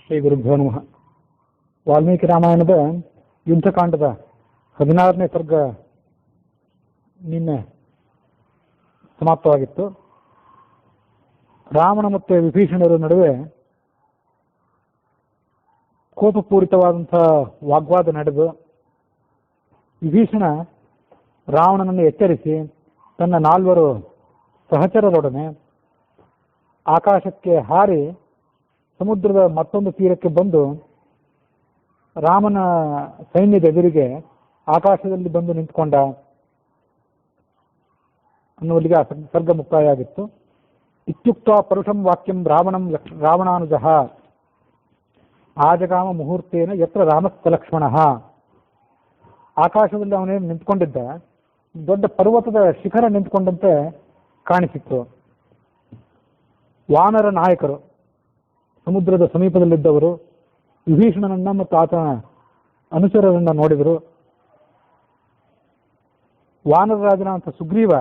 ಶ್ರೀ ಗುರುಭ್ಯೋ ನಮಃ. ವಾಲ್ಮೀಕಿ ರಾಮಾಯಣದ ಯುದ್ಧಕಾಂಡದ 16ನೇ ಸರ್ಗ ನಿನ್ನೆ ಸಮಾಪ್ತವಾಗಿತ್ತು. ರಾವಣ ಮತ್ತು ವಿಭೀಷಣರ ನಡುವೆ ಕೋಪಪೂರಿತವಾದಂಥ ವಾಗ್ವಾದ ನಡೆದು ವಿಭೀಷಣ ರಾವಣನನ್ನು ಎಚ್ಚರಿಸಿ ತನ್ನ 4 ಸಹಚರರೊಡನೆ ಆಕಾಶಕ್ಕೆ ಹಾರಿ ಸಮುದ್ರದ ಮತ್ತೊಂದು ತೀರಕ್ಕೆ ಬಂದು ರಾಮನ ಸೈನ್ಯದ ಎದುರಿಗೆ ಆಕಾಶದಲ್ಲಿ ಬಂದು ನಿಂತ್ಕೊಂಡ ಅನ್ನುವಲ್ಲಿಗೆ ಆ ಸರ್ಗ ಮುಕ್ತಾಯ ಆಗಿತ್ತು. ಇತ್ಯುಕ್ತ ಪರುಷಂ ವಾಕ್ಯಂ ರಾವಣಾನುಜಃ ಆಜಗಾಮ ಮುಹೂರ್ತೇನ ಯತ್ರ ರಾಮಸ್ಥ ಲಕ್ಷ್ಮಣ. ಆಕಾಶದಲ್ಲಿ ಅವನೇನು ನಿಂತ್ಕೊಂಡಿದ್ದ, ದೊಡ್ಡ ಪರ್ವತದ ಶಿಖರ ನಿಂತ್ಕೊಂಡಂತೆ ಕಾಣಿಸಿತ್ತು. ವಾನರ ನಾಯಕರು ಸಮುದ್ರದ ಸಮೀಪದಲ್ಲಿದ್ದವರು ವಿಭೀಷಣನನ್ನ ಮತ್ತು ಆತನ ಅನುಚರರನ್ನ ನೋಡಿದರು. ವಾನರರಾಜನಾದಂಥ ಸುಗ್ರೀವ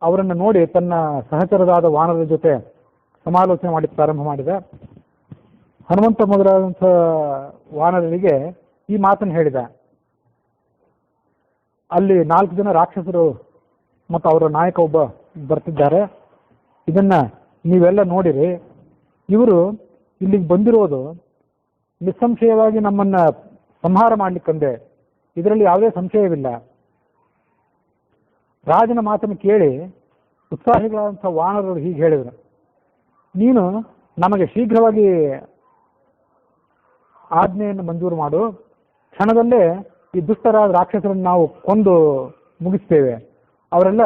ಅವರನ್ನು ನೋಡಿ ತನ್ನ ಸಹಚರರಾದ ವಾನರರ ಜೊತೆ ಸಮಾಲೋಚನೆ ಮಾಡಿ ಪ್ರಾರಂಭ ಮಾಡಿದ. ಹನುಮಂತ ಮೊದಲಾದಂಥ ವಾನರರಿಗೆ ಈ ಮಾತನ್ನು ಹೇಳಿದ. ಅಲ್ಲಿ 4 ಜನ ರಾಕ್ಷಸರು ಮತ್ತು ಅವರ ನಾಯಕ ಒಬ್ಬ ಬರ್ತಿದ್ದಾರೆ, ಇದನ್ನ ನೀವೆಲ್ಲ ನೋಡಿರಿ. ಇವರು ಇಲ್ಲಿಗೆ ಬಂದಿರೋದು ನಿಸ್ಸಂಶಯವಾಗಿ ನಮ್ಮನ್ನ ಸಂಹಾರ ಮಾಡ್ಲಿಕ್ಕಂದೆ, ಇದರಲ್ಲಿ ಯಾವುದೇ ಸಂಶಯವಿಲ್ಲ. ರಾಜನ ಮಾತನ್ನು ಕೇಳಿ ಉತ್ಸಾಹಿಗಳಾದಂಥ ವಾನರರು ಹೀಗೆ ಹೇಳಿದರು, ನೀನು ನಮಗೆ ಶೀಘ್ರವಾಗಿ ಆಜ್ಞೆಯನ್ನು ಮಂಜೂರು ಮಾಡು, ಕ್ಷಣದಲ್ಲೇ ಈ ದುಷ್ಟರಾದ ರಾಕ್ಷಸರನ್ನು ನಾವು ಕೊಂದು ಮುಗಿಸ್ತೇವೆ, ಅವರೆಲ್ಲ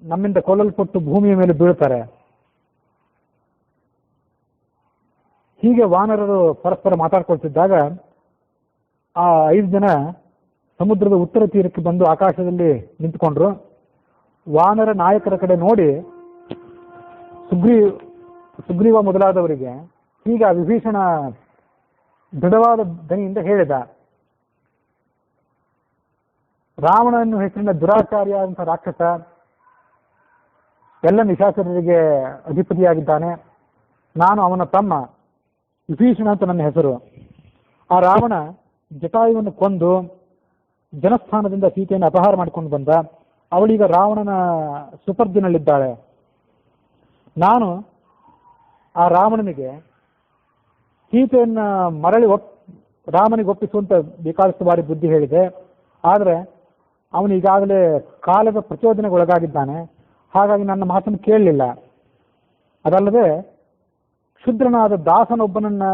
ನಮ್ಮಿಂದ ಕೊಲ್ಲಲ್ಪಟ್ಟು ಭೂಮಿಯ ಮೇಲೆ ಬೀಳ್ತಾರೆ. ಹೀಗೆ ವಾನರರು ಪರಸ್ಪರ ಮಾತಾಡ್ಕೊಳ್ತಿದ್ದಾಗ ಆ 5 ಜನ ಸಮುದ್ರದ ಉತ್ತರ ತೀರಕ್ಕೆ ಬಂದು ಆಕಾಶದಲ್ಲಿ ನಿಂತ್ಕೊಂಡ್ರು. ವಾನರ ನಾಯಕರ ಕಡೆ ನೋಡಿ ಸುಗ್ರೀವ ಮೊದಲಾದವರಿಗೆ ಈಗ ವಿಭೀಷಣ ದೃಢವಾದ ದನಿಯಿಂದ ಹೇಳಿದ, ರಾವಣ ಎನ್ನುವ ಹೆಸರಿನ ದುರಾಚಾರಿಯಾದಂಥ ರಾಕ್ಷಸ ಎಲ್ಲ ನಿಶಾಚರರಿಗೆ ಅಧಿಪತಿಯಾಗಿದ್ದಾನೆ. ನಾನು ಅವನ ತಮ್ಮ ವಿಭೀಷಣ ಅಂತ ನನ್ನ ಹೆಸರು. ಆ ರಾವಣ ಜಟಾಯುವನ್ನು ಕೊಂದು ಜನಸ್ಥಾನದಿಂದ ಸೀತೆಯನ್ನು ಅಪಹಾರ ಮಾಡಿಕೊಂಡು ಬಂದ. ಅವಳೀಗ ರಾವಣನ ಸುಪರ್ದಿನಲ್ಲಿದ್ದಾಳೆ. ನಾನು ಆ ರಾವಣನಿಗೆ ಸೀತೆಯನ್ನ ಮರಳಿ ರಾಮನಿಗೆ ಒಪ್ಪಿಸುವಂತ ಬೇಕಾದಷ್ಟು ಬಾರಿ ಬುದ್ಧಿ ಹೇಳಿದೆ. ಆದರೆ ಅವನು ಈಗಾಗಲೇ ಕಾಲದ ಪ್ರಚೋದನೆಗೊಳಗಾಗಿದ್ದಾನೆ, ಹಾಗಾಗಿ ನನ್ನ ಮಾತನ್ನು ಕೇಳಲಿಲ್ಲ. ಅದಲ್ಲದೆ ಕ್ಷುದ್ರನಾದ ದಾಸನೊಬ್ಬನನ್ನ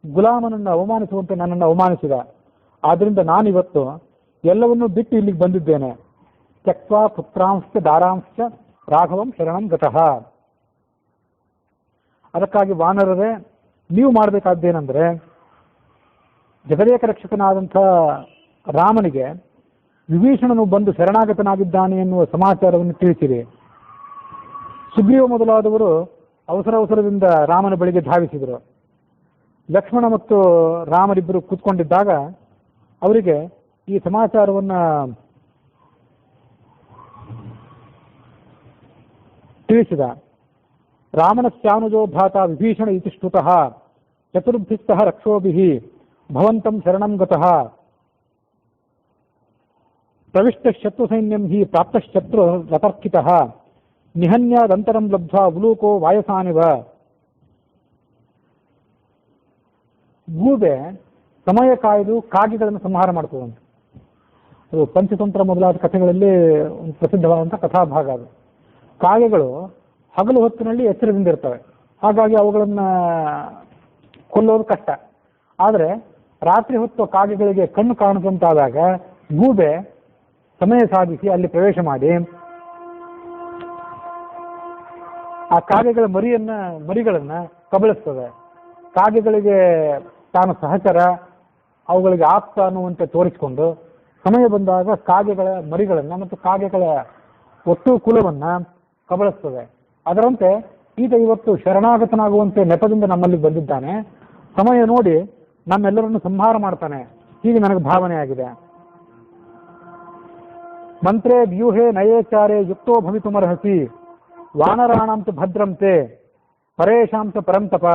ಗುಲಾಮನನ್ನ ಅವಮಾನಿಸುವಂತೆ ನನ್ನನ್ನು ಅವಮಾನಿಸಿದ. ಆದ್ರಿಂದ ನಾನಿವತ್ತು ಎಲ್ಲವನ್ನೂ ಬಿಟ್ಟು ಇಲ್ಲಿಗೆ ಬಂದಿದ್ದೇನೆ. ತ್ಯಕ್ವಾ ಪುತ್ರಾಂಶ ದಾರಾಂಶ ರಾಘವಂ ಶರಣಂ ಗತಃ. ಅದಕ್ಕಾಗಿ ವಾನರರೇ, ನೀವು ಮಾಡಬೇಕಾದ್ದೇನೆಂದ್ರೆ ಜಗದೇಕ ರಕ್ಷಕನಾದಂಥ ರಾಮನಿಗೆ ವಿಭೀಷಣನು ಬಂದು ಶರಣಾಗತನಾಗಿದ್ದಾನೆ ಎನ್ನುವ ಸಮಾಚಾರವನ್ನು ತಿಳಿಸಿರಿ. ಸುಗ್ರೀವ ಮೊದಲಾದವರು ಅವಸರದಿಂದ ರಾಮನ ಬಳಿಗೆ ಧಾವಿಸಿದರು. ಲಕ್ಷ್ಮಣ ಮತ್ತು ರಾಮರಿಬ್ಬರು ಕೂತ್ಕೊಂಡಿದ್ದಾಗ ಅವರಿಗೆ ಈ ಸಮಾಚಾರವನ್ನ ತಿಳಿಸಿದ. ರಾಮನ ಸ್ಯಾನುಜೋ ಭ್ರಾತ ವಿಭೀಷಣ ಇತಿ ಶ್ರುತಃ ಚತುರ್ಭಿಸ್ತಃ ರಕ್ಷೋಭಿಃ ಭವಂತಂ ಶರಣಂ ಗತಃ ಪ್ರವಿಷ್ಟ ಶತ್ರು ಸೈನ್ಯಂ ಹಿ ಪ್ರಾಪ್ತಶತ್ರು ರತರ್ಕಿತಃ ನಿಹನ್ಯಾದಂತರಂ ಲಬ್ಧ್ವಾ ಉಲೂಕೋ ವಾಯಸಾನಿವ. ಗೂಬೆ ಸಮಯ ಕಾಯ್ದು ಕಾಗೆಗಳನ್ನು ಸಂಹಾರ ಮಾಡ್ತದಂತೆ. ಅದು ಪಂಚತಂತ್ರ ಮೊದಲಾದ ಕಥೆಗಳಲ್ಲಿ ಒಂದು ಪ್ರಸಿದ್ಧವಾದಂಥ ಕಥಾಭಾಗ ಅದು. ಕಾಗೆಗಳು ಹಗಲು ಹೊತ್ತಿನಲ್ಲಿ ಎಚ್ಚರದಿಂದ ಇರ್ತವೆ, ಹಾಗಾಗಿ ಅವುಗಳನ್ನ ಕೊಲ್ಲೋದು ಕಷ್ಟ. ಆದರೆ ರಾತ್ರಿ ಹೊತ್ತು ಕಾಗೆಗಳಿಗೆ ಕಣ್ಣು ಕಾಣಿಸುವಂತಾದಾಗ ಗೂಬೆ ಸಮಯ ಸಾಧಿಸಿ ಅಲ್ಲಿ ಪ್ರವೇಶ ಮಾಡಿ ಆ ಕಾಗೆಗಳ ಮರಿಗಳನ್ನ ಕಬಳಿಸ್ತದೆ. ಕಾಗೆಗಳಿಗೆ ತಾನು ಸಹಚರ, ಅವುಗಳಿಗೆ ಆಪ್ತ ಅನ್ನುವಂತೆ ತೋರಿಸಿಕೊಂಡು ಸಮಯ ಬಂದಾಗ ಕಾಗೆಗಳ ಮರಿಗಳನ್ನ ಮತ್ತು ಕಾಗೆಗಳ ಒಟ್ಟು ಕುಲವನ್ನ ಕಬಳಿಸ್ತದೆ. ಅದರಂತೆ ಈತ ಇವತ್ತು ಶರಣಾಗತನಾಗುವಂತೆ ನೆಪದಿಂದ ನಮ್ಮಲ್ಲಿ ಬಂದಿದ್ದಾನೆ. ಸಮಯ ನೋಡಿ ನಮ್ಮೆಲ್ಲರನ್ನು ಸಂಹಾರ ಮಾಡ್ತಾನೆ, ಹೀಗೆ ನನಗೆ ಭಾವನೆ ಆಗಿದೆ. ಮಂತ್ರೇ ವ್ಯೂಹೇ ನಯೇಚಾರೇ ಯುಕ್ತೋ ಭವಿತುಮರ್ಹಸಿ ವಾನರಾಣಾಂತ ಭದ್ರಂತೆ ಪರೇಶಾಂತ ಪರಂತಪ.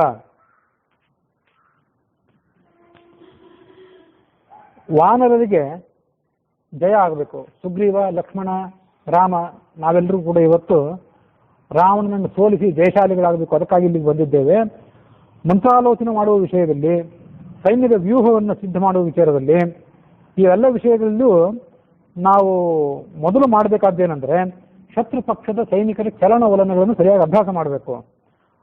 ವಾನರರಿಗೆ ಜಯ ಆಗಬೇಕು. ಸುಗ್ರೀವ, ಲಕ್ಷ್ಮಣ, ರಾಮ ನಾವೆಲ್ಲರೂ ಕೂಡ ಇವತ್ತು ರಾವಣನನ್ನು ಸೋಲಿಸಿ ಜಯಶಾಲಿಗಳಾಗಬೇಕು. ಅದಕ್ಕಾಗಿ ಇಲ್ಲಿಗೆ ಬಂದಿದ್ದೇವೆ. ಮಂತ್ರಾಲೋಚನೆ ಮಾಡುವ ವಿಷಯದಲ್ಲಿ, ಸೈನ್ಯದ ವ್ಯೂಹವನ್ನು ಸಿದ್ಧ ಮಾಡುವ ವಿಚಾರದಲ್ಲಿ, ಈ ಎಲ್ಲ ವಿಷಯಗಳಲ್ಲೂ ನಾವು ಮೊದಲು ಮಾಡಬೇಕಾದ್ದೇನೆಂದರೆ ಶತ್ರು ಪಕ್ಷದ ಸೈನಿಕರ ಚಲನವಲನಗಳನ್ನು ಸರಿಯಾಗಿ ಅಭ್ಯಾಸ ಮಾಡಬೇಕು.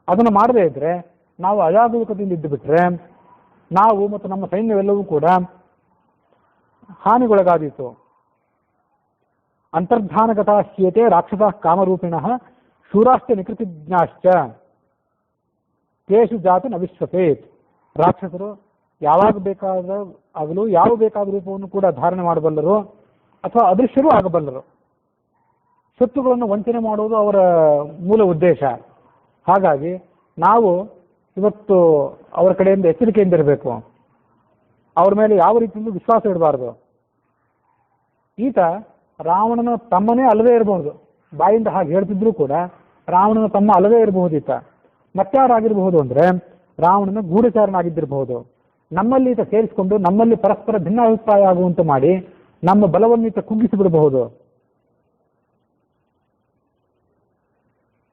ಅದನ್ನು ಮಾಡದೇ ಇದ್ರೆ ನಾವು ಅಜಾಗರೂಕತೆಯಿಂದ ಇದ್ದು ಬಿಟ್ರೆ ನಾವು ಮತ್ತು ನಮ್ಮ ಸೈನ್ಯವೆಲ್ಲವೂ ಕೂಡ ಹಾನಿಗೊಳಗಾದೀತು. ಅಂತರ್ಧಾನಗತಾಶ್ಚೇತೆ ರಾಕ್ಷಸ ಕಾಮರೂಪಿಣ ಶೂರಾಶ್ಚ ನಿಕೃತಿಜ್ಞಾಶ್ಚ ತೇಷು ಜಾತಿ ನವಿಶ್ವಸೇತ್. ರಾಕ್ಷಸರು ಯಾವಾಗ ಬೇಕಾದ ಆಗಲು ಯಾವ ಬೇಕಾದ ರೂಪವನ್ನು ಕೂಡ ಧಾರಣೆ ಮಾಡಬಲ್ಲರು ಅಥವಾ ಅದೃಶ್ಯರೂ ಆಗಬಲ್ಲರು. ಶತ್ರುಗಳನ್ನು ವಂಚನೆ ಮಾಡುವುದು ಅವರ ಮೂಲ ಉದ್ದೇಶ. ಹಾಗಾಗಿ ನಾವು ಇವತ್ತು ಅವರ ಕಡೆಯಿಂದ ಎಚ್ಚರಿಕೆಯಿಂದ ಇರಬೇಕು. ಅವ್ರ ಮೇಲೆ ಯಾವ ರೀತಿಯಿಂದ ವಿಶ್ವಾಸ ಇಡಬಾರ್ದು. ಈತ ರಾವಣನ ತಮ್ಮನೇ ಅಲ್ಲವೇ ಇರಬಹುದು, ಬಾಯಿಂದ ಹಾಗೆ ಹೇಳ್ತಿದ್ರು ಕೂಡ ರಾವಣನ ತಮ್ಮ ಅಲ್ಲವೇ ಇರಬಹುದು. ಈತ ಮತ್ತಾರಾಗಿರಬಹುದು ಅಂದ್ರೆ ರಾವಣನ ಗೂಢಚಾರನಾಗಿದ್ದಿರಬಹುದು. ನಮ್ಮಲ್ಲಿ ಈತ ಸೇರಿಸಿಕೊಂಡು ನಮ್ಮಲ್ಲಿ ಪರಸ್ಪರ ಭಿನ್ನಾಭಿಪ್ರಾಯ ಆಗುವಂತೆ ಮಾಡಿ ನಮ್ಮ ಬಲವನ್ನು ಈತ ಕುಗ್ಗಿಸಿ ಬಿಡಬಹುದು.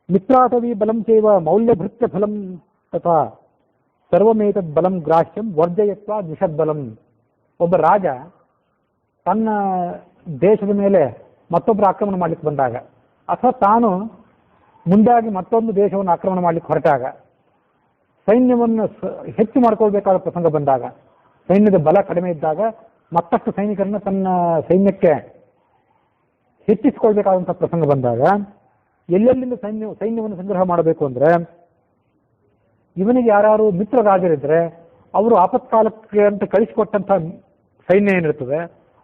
ಮಿತ್ರಾಟವಿ ಬಲಂ ಚೈವ ಮೌಲ್ಯಭೃತ್ಯ ಫಲಂ ತಥಾ ಸರ್ವಮೇತದ್ ಬಲಂ ಗ್ರಾಹ್ಯಂ ವರ್ಜಯತ್ವ ದ್ವಿಷದ್ ಬಲಂ. ಒಬ್ಬ ರಾಜ ತನ್ನ ದೇಶದ ಮೇಲೆ ಮತ್ತೊಬ್ಬರು ಆಕ್ರಮಣ ಮಾಡ್ಲಿಕ್ಕೆ ಬಂದಾಗ ಅಥವಾ ತಾನು ಮುಂದಾಗಿ ಮತ್ತೊಂದು ದೇಶವನ್ನು ಆಕ್ರಮಣ ಮಾಡ್ಲಿಕ್ಕೆ ಹೊರಟಾಗ, ಸೈನ್ಯವನ್ನು ಹೆಚ್ಚು ಮಾಡ್ಕೊಳ್ಬೇಕಾದ ಪ್ರಸಂಗ ಬಂದಾಗ, ಸೈನ್ಯದ ಬಲ ಕಡಿಮೆ ಇದ್ದಾಗ ಮತ್ತಷ್ಟು ಸೈನಿಕರನ್ನು ತನ್ನ ಸೈನ್ಯಕ್ಕೆ ಹೆಚ್ಚಿಸಿಕೊಳ್ಬೇಕಾದಂತಹ ಪ್ರಸಂಗ ಬಂದಾಗ ಎಲ್ಲೆಲ್ಲಿಂದ ಸೈನ್ಯವನ್ನು ಸಂಗ್ರಹ ಮಾಡಬೇಕು ಅಂದ್ರೆ ಇವನಿಗೆ ಯಾರು ಮಿತ್ರ ರಾಜರಿದ್ರೆ ಅವರು ಆಪತ್ಕಾಲಕ್ಕೆ ಅಂತ ಕಳಿಸಿಕೊಟ್ಟಂತಹ ಸೈನ್ಯ ಏನಿರ್ತದೆ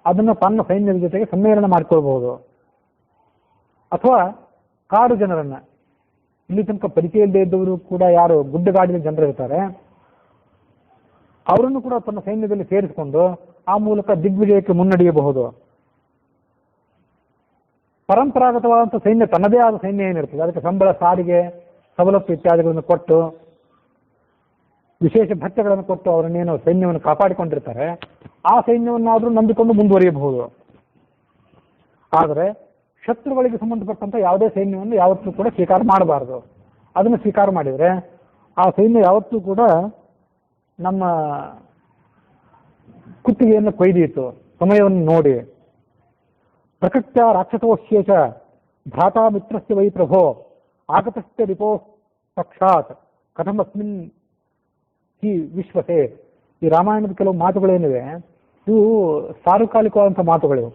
ಅದನ್ನು ತನ್ನ ಸೈನ್ಯದ ಜೊತೆಗೆ ಸಮ್ಮೇಳನ ಮಾಡಿಕೊಳ್ಬಹುದು. ಅಥವಾ ಕಾಡು ಜನರನ್ನ, ಇಲ್ಲಿ ತನಕ ಪರಿಚಯ ಇಲ್ಲದೆ ಇದ್ದವರು ಕೂಡ ಯಾರು ಗುಡ್ಡಗಾಡಿನ ಜನರಿರ್ತಾರೆ ಅವರನ್ನು ಕೂಡ ತನ್ನ ಸೈನ್ಯದಲ್ಲಿ ಸೇರಿಸಿಕೊಂಡು ಆ ಮೂಲಕ ದಿಗ್ವಿಜಯಕ್ಕೆ ಮುನ್ನಡೆಯಬಹುದು. ಪರಂಪರಾಗತವಾದಂಥ ಸೈನ್ಯ, ತನ್ನದೇ ಆದ ಸೈನ್ಯ ಏನಿರ್ತದೆ ಅದಕ್ಕೆ ಸಂಬಳ, ಸಾರಿಗೆ, ಸವಲತ್ತು ಇತ್ಯಾದಿಗಳನ್ನು ಕೊಟ್ಟು, ವಿಶೇಷ ಭತ್ಯಗಳನ್ನು ಕೊಟ್ಟು ಅವರನ್ನೇನು ಸೈನ್ಯವನ್ನು ಕಾಪಾಡಿಕೊಂಡಿರ್ತಾರೆ, ಆ ಸೈನ್ಯವನ್ನಾದರೂ ನಂಬಿಕೊಂಡು ಮುಂದುವರಿಯಬಹುದು. ಆದರೆ ಶತ್ರುಗಳಿಗೆ ಸಂಬಂಧಪಟ್ಟಂತ ಯಾವುದೇ ಸೈನ್ಯವನ್ನು ಯಾವತ್ತೂ ಕೂಡ ಸ್ವೀಕಾರ ಮಾಡಬಾರದು. ಅದನ್ನು ಸ್ವೀಕಾರ ಮಾಡಿದರೆ ಆ ಸೈನ್ಯ ಯಾವತ್ತೂ ಕೂಡ ನಮ್ಮ ಕುತ್ತಿಗೆಯನ್ನು ಕೊಯ್ದೀತು ಸಮಯವನ್ನು ನೋಡಿ. ಪ್ರಕೃತ್ಯ ರಾಕ್ಷಸೋಶೇಷ ಭ್ರಾತಾ ಮಿತ್ರಸ್ಯ ವೈ ಪ್ರಭೋ ಆಗತಸ್ಯ ರಿಪೋ ಸಾಕ್ಷಾತ್ ಕಥಮಸ್ಮಿನ್ ಹಿ ವಿಶ್ವಸೇ. ಈ ರಾಮಾಯಣದ ಕೆಲವು ಮಾತುಗಳೇನಿವೆ ಇವು ಸಾರ್ವಕಾಲಿಕವಾದಂಥ ಮಾತುಗಳಿವು.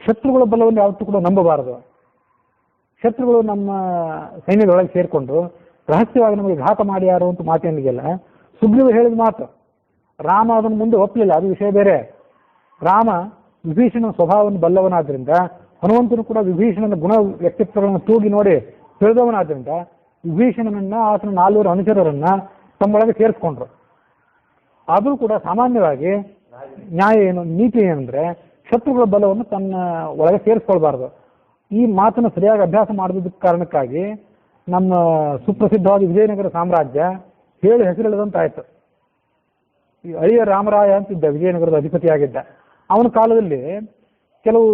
ಶತ್ರುಗಳ ಬಲವನ್ನು ಯಾವತ್ತೂ ಕೂಡ ನಂಬಬಾರದು. ಶತ್ರುಗಳು ನಮ್ಮ ಸೈನ್ಯದೊಳಗೆ ಸೇರಿಕೊಂಡು ರಹಸ್ಯವಾಗಿ ನಮಗೆ ಘಾತ ಮಾಡಿ ಯಾರು ಅಂತ ಮಾತೇನಿಗೆಲ್ಲ ಸುಗ್ರೀವ ಹೇಳಿದ ಮಾತು. ರಾಮ ಅದನ್ನು ಮುಂದೆ ಒಪ್ಪಲಿಲ್ಲ, ಅದು ವಿಷಯ ಬೇರೆ. ರಾಮ ವಿಭೀಷಣನ ಸ್ವಭಾವವನ್ನು ಬಲ್ಲವನಾದ್ರಿಂದ, ಹನುಮಂತನು ಕೂಡ ವಿಭೀಷಣನ ಗುಣ ವ್ಯಕ್ತಿತ್ವಗಳನ್ನು ತೂಗಿ ನೋಡಿ ತಿಳಿದವನಾದ್ರಿಂದ ವಿಭೀಷಣನನ್ನ ಆತನ 4 ಅನುಚರರನ್ನ ತಮ್ಮೊಳಗೆ ಸೇರಿಸ್ಕೊಂಡ್ರು. ಆದರೂ ಕೂಡ ಸಾಮಾನ್ಯವಾಗಿ ನ್ಯಾಯ ಏನು, ನೀತಿ ಏನಂದ್ರೆ ಶತ್ರುಗಳ ಬಲವನ್ನು ತನ್ನ ಒಳಗೆ ಸೇರಿಸ್ಕೊಳ್ಬಾರ್ದು. ಈ ಮಾತನ್ನು ಸರಿಯಾಗಿ ಅಭ್ಯಾಸ ಮಾಡಿದ್ದಕ್ಕೆ ಕಾರಣಕ್ಕಾಗಿ ನಮ್ಮ ಸುಪ್ರಸಿದ್ಧವಾದ ವಿಜಯನಗರ ಸಾಮ್ರಾಜ್ಯ ಹೇಳಿ ಹೆಸರಿಳಿದಂತಾಯ್ತು. ಈ ಅಳಿಯ ರಾಮರಾಯ ಅಂತಿದ್ದ ವಿಜಯನಗರದ ಅಧಿಪತಿಯಾಗಿದ್ದ. ಅವನ ಕಾಲದಲ್ಲಿ ಕೆಲವು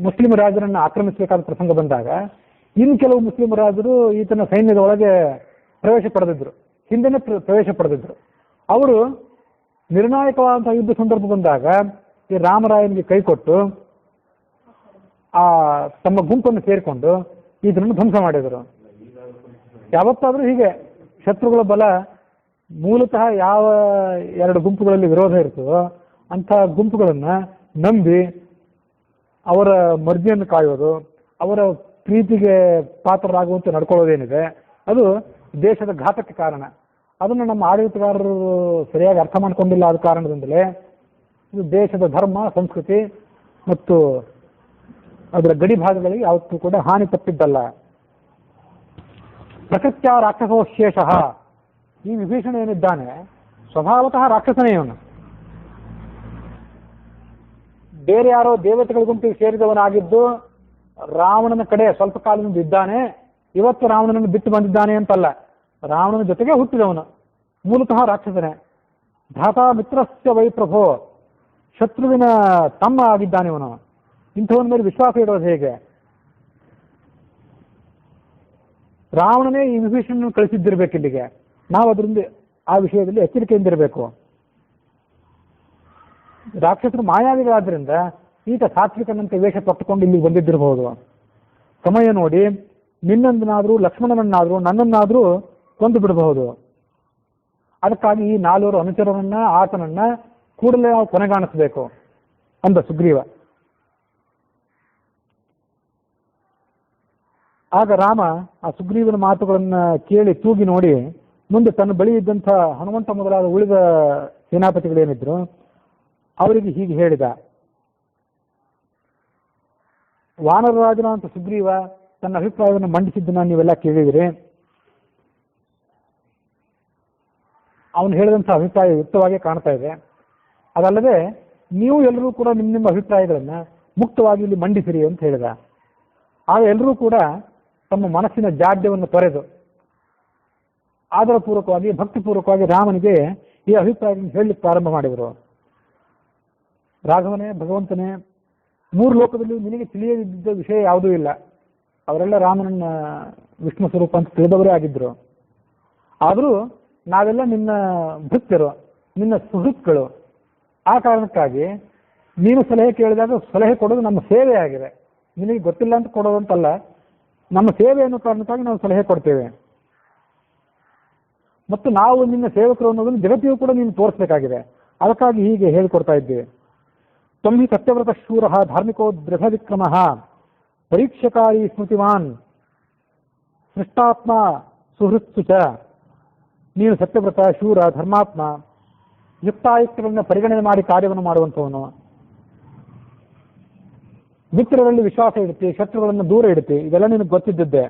ಮುಸ್ಲಿಂ ರಾಜರನ್ನು ಆಕ್ರಮಿಸಬೇಕಾದ ಪ್ರಸಂಗ ಬಂದಾಗ ಇನ್ನು ಕೆಲವು ಮುಸ್ಲಿಂ ರಾಜರು ಈತನ ಸೈನ್ಯದ ಒಳಗೆ ಪ್ರವೇಶ ಪಡೆದಿದ್ರು, ಹಿಂದೆನೇ ಪ್ರವೇಶ ಪಡೆದಿದ್ರು. ಅವರು ನಿರ್ಣಾಯಕವಾದಂತಹ ಯುದ್ಧ ಸಂದರ್ಭ ಬಂದಾಗ ಈ ರಾಮರಾಯನಿಗೆ ಕೈ ಕೊಟ್ಟು ಆ ತಮ್ಮ ಗುಂಪನ್ನು ಸೇರಿಕೊಂಡು ಇದನ್ನು ಧ್ವಂಸ ಮಾಡಿದರು. ಯಾವತ್ತಾದ್ರೂ ಹೀಗೆ ಶತ್ರುಗಳ ಬಲ ಮೂಲತಃ ಯಾವ 2 ಗುಂಪುಗಳಲ್ಲಿ ವಿರೋಧ ಇರ್ತದೋ ಅಂಥ ಗುಂಪುಗಳನ್ನ ನಂಬಿ ಅವರ ಮರ್ಜಿಯನ್ನು ಕಾಯೋದು, ಅವರ ಪ್ರೀತಿಗೆ ಪಾತ್ರರಾಗುವಂತೆ ನಡ್ಕೊಳ್ಳೋದೇನಿದೆ ಅದು ದೇಶದ ಘಾತಕ್ಕೆ ಕಾರಣ. ಅದನ್ನು ನಮ್ಮ ಆಡಳಿತಗಾರರು ಸರಿಯಾಗಿ ಅರ್ಥ ಮಾಡ್ಕೊಂಡಿಲ್ಲ. ಆದ ಕಾರಣದಿಂದಲೇ ಇದು ದೇಶದ ಧರ್ಮ, ಸಂಸ್ಕೃತಿ ಮತ್ತು ಅದರ ಗಡಿ ಭಾಗಗಳಿಗೆ ಯಾವತ್ತೂ ಕೂಡ ಹಾನಿ ತಪ್ಪಿದ್ದಲ್ಲ. ಪ್ರಕೃತ್ಯ ರಾಕ್ಷಸೋಶೇಷ. ಈ ವಿಭೀಷಣ ಏನಿದ್ದಾನೆ ಸ್ವಭಾವತಃ ರಾಕ್ಷಸನೇ. ಇವನು ಬೇರೆ ಯಾರೋ ದೇವತೆಗಳ ಗುಂಪಿಗೆ ಸೇರಿದವನಾಗಿದ್ದು ರಾವಣನ ಕಡೆ ಸ್ವಲ್ಪ ಕಾಲದಿಂದ ಇದ್ದಾನೆ, ಇವತ್ತು ರಾವಣನನ್ನು ಬಿಟ್ಟು ಬಂದಿದ್ದಾನೆ ಅಂತಲ್ಲ, ರಾವಣನ ಜೊತೆಗೆ ಹುಟ್ಟಿದವನು, ಮೂಲತಃ ರಾಕ್ಷಸನೇ. ಧಾತಾ ಮಿತ್ರಸ್ಯ ವೈಪ್ರಭೋ, ಶತ್ರುವಿನ ತಮ್ಮ ಆಗಿದ್ದಾನೆ ಇವನು. ಇಂಥವನ ಮೇಲೆ ವಿಶ್ವಾಸ ಇಡೋದು ಹೇಗೆ? ರಾವಣನೇ ಈ ವಿಭೀಷಣನ ಕಳಿಸಿದ್ದಿರ್ಬೇಕು ಇಲ್ಲಿಗೆ. ನಾವು ಅದರಿಂದ ಆ ವಿಷಯದಲ್ಲಿ ಎಚ್ಚರಿಕೆಯಿಂದಿರಬೇಕು. ರಾಕ್ಷಸರು ಮಾಯಾವಿಗಳಾದ್ರಿಂದ ಈತ ಸಾತ್ವಿಕನಂತೆ ವೇಷ ತೊಟ್ಟುಕೊಂಡು ಇಲ್ಲಿಗೆ ಬಂದಿದ್ದಿರಬಹುದು. ಸಮಯ ನೋಡಿ ನಿನ್ನಂದನಾದ್ರೂ ಲಕ್ಷ್ಮಣನನ್ನಾದ್ರೂ ನನ್ನನ್ನಾದ್ರೂ ಕೊಂದು ಬಿಡಬಹುದು. ಅದಕ್ಕಾಗಿ ಈ 4 ಅನುಚರರನ್ನ ಆತನನ್ನ ಕೂಡಲೇ ನಾವು ಕೊನೆಗಾಣಿಸಬೇಕು ಅಂದ ಸುಗ್ರೀವ. ಆಗ ರಾಮ ಆ ಸುಗ್ರೀವನ ಮಾತುಗಳನ್ನ ಕೇಳಿ ತೂಗಿ ನೋಡಿ ಮುಂದೆ ತನ್ನ ಬಳಿ ಇದ್ದಂಥ ಹನುಮಂತ ಮೊದಲಾದ ಉಳಿದ ಸೇನಾಪತಿಗಳೇನಿದ್ರು ಅವರಿಗೆ ಹೀಗೆ ಹೇಳಿದ. ವಾನರರಾಜನ ಅಂತ ಸುಗ್ರೀವ ತನ್ನ ಅಭಿಪ್ರಾಯವನ್ನು ಮಂಡಿಸಿದ್ದನ್ನ ನೀವೆಲ್ಲ ಕೇಳಿದಿರಿ. ಅವನು ಹೇಳಿದಂಥ ಅಭಿಪ್ರಾಯ ಯುಕ್ತವಾಗಿ ಕಾಣ್ತಾ ಇದೆ. ಅದಲ್ಲದೆ ನೀವು ಎಲ್ಲರೂ ಕೂಡ ನಿಮ್ಮ ನಿಮ್ಮ ಅಭಿಪ್ರಾಯಗಳನ್ನ ಮುಕ್ತವಾಗಿ ಇಲ್ಲಿ ಮಂಡಿಸಿರಿ ಅಂತ ಹೇಳಿದ. ಆಗ ಎಲ್ಲರೂ ಕೂಡ ತಮ್ಮ ಮನಸ್ಸಿನ ಜಾಡ್ಯವನ್ನು ತೊರೆದು ಆದರಪೂರ್ವಕವಾಗಿ ಭಕ್ತಿಪೂರ್ವಕವಾಗಿ ರಾಮನಿಗೆ ಈ ಅಭಿಪ್ರಾಯಗಳನ್ನು ಹೇಳಲಿಕ್ಕೆ ಪ್ರಾರಂಭ ಮಾಡಿದರು. ರಾಘವನೇ, ಭಗವಂತನೇ, 3 ಲೋಕದಲ್ಲಿ ನಿನಗೆ ತಿಳಿಯದಿದ್ದ ವಿಷಯ ಯಾವುದೂ ಇಲ್ಲ. ಅವರೆಲ್ಲ ರಾಮನನ್ನ ವಿಷ್ಣು ಸ್ವರೂಪ ಅಂತ ತಿಳಿದವರೇ ಆಗಿದ್ರು. ಆದರೂ ನಾವೆಲ್ಲ ನಿನ್ನ ಭಕ್ತರು, ನಿನ್ನ ಸುಹೃತ್ಗಳು. ಆ ಕಾರಣಕ್ಕಾಗಿ ನೀನು ಸಲಹೆ ಕೇಳಿದಾಗ ಸಲಹೆ ಕೊಡೋದು ನಮ್ಮ ಸೇವೆ ಆಗಿದೆ. ನಿನಗೆ ಗೊತ್ತಿಲ್ಲ ಅಂತ ಕೊಡೋದಂತಲ್ಲ, ನಮ್ಮ ಸೇವೆ ಅನ್ನೋ ಕಾರಣಕ್ಕಾಗಿ ನಾವು ಸಲಹೆ ಕೊಡ್ತೇವೆ. ಮತ್ತು ನಾವು ನಿನ್ನ ಸೇವಕರು ಅನ್ನೋದನ್ನು ಜಗತ್ತಿಗೂ ಕೂಡ ನೀನು ತೋರಿಸಬೇಕಾಗಿದೆ. ಅದಕ್ಕಾಗಿ ಹೀಗೆ ಹೇಳಿಕೊಡ್ತಾ ಇದ್ದೇವೆ. ತ್ವಂ ಹಿ ಸತ್ಯವ್ರತ ಶೂರ ಧಾರ್ಮಿಕೋ ದೃಢ ವಿಕ್ರಮ ಪರೀಕ್ಷಕಾರಿ ಸ್ಮೃತಿವಾನ್ ಸೃಷ್ಟಾತ್ಮ ಸುಹೃತ್ಸು ಚ. ನೀನು ಸತ್ಯವ್ರತ, ಶೂರ, ಧರ್ಮಾತ್ಮ, ಯುಕ್ತಾಯುಕ್ತಗಳನ್ನ ಪರಿಗಣನೆ ಮಾಡಿ ಕಾರ್ಯವನ್ನು ಮಾಡುವಂಥವನು. ಮಿತ್ರರಲ್ಲಿ ವಿಶ್ವಾಸ ಇಡುತ್ತೆ, ಶತ್ರುಗಳನ್ನು ದೂರ ಇಡುತ್ತೆ. ಇದೆಲ್ಲ ನಿನಗೆ ಗೊತ್ತಿದ್ದಿದ್ದೆ.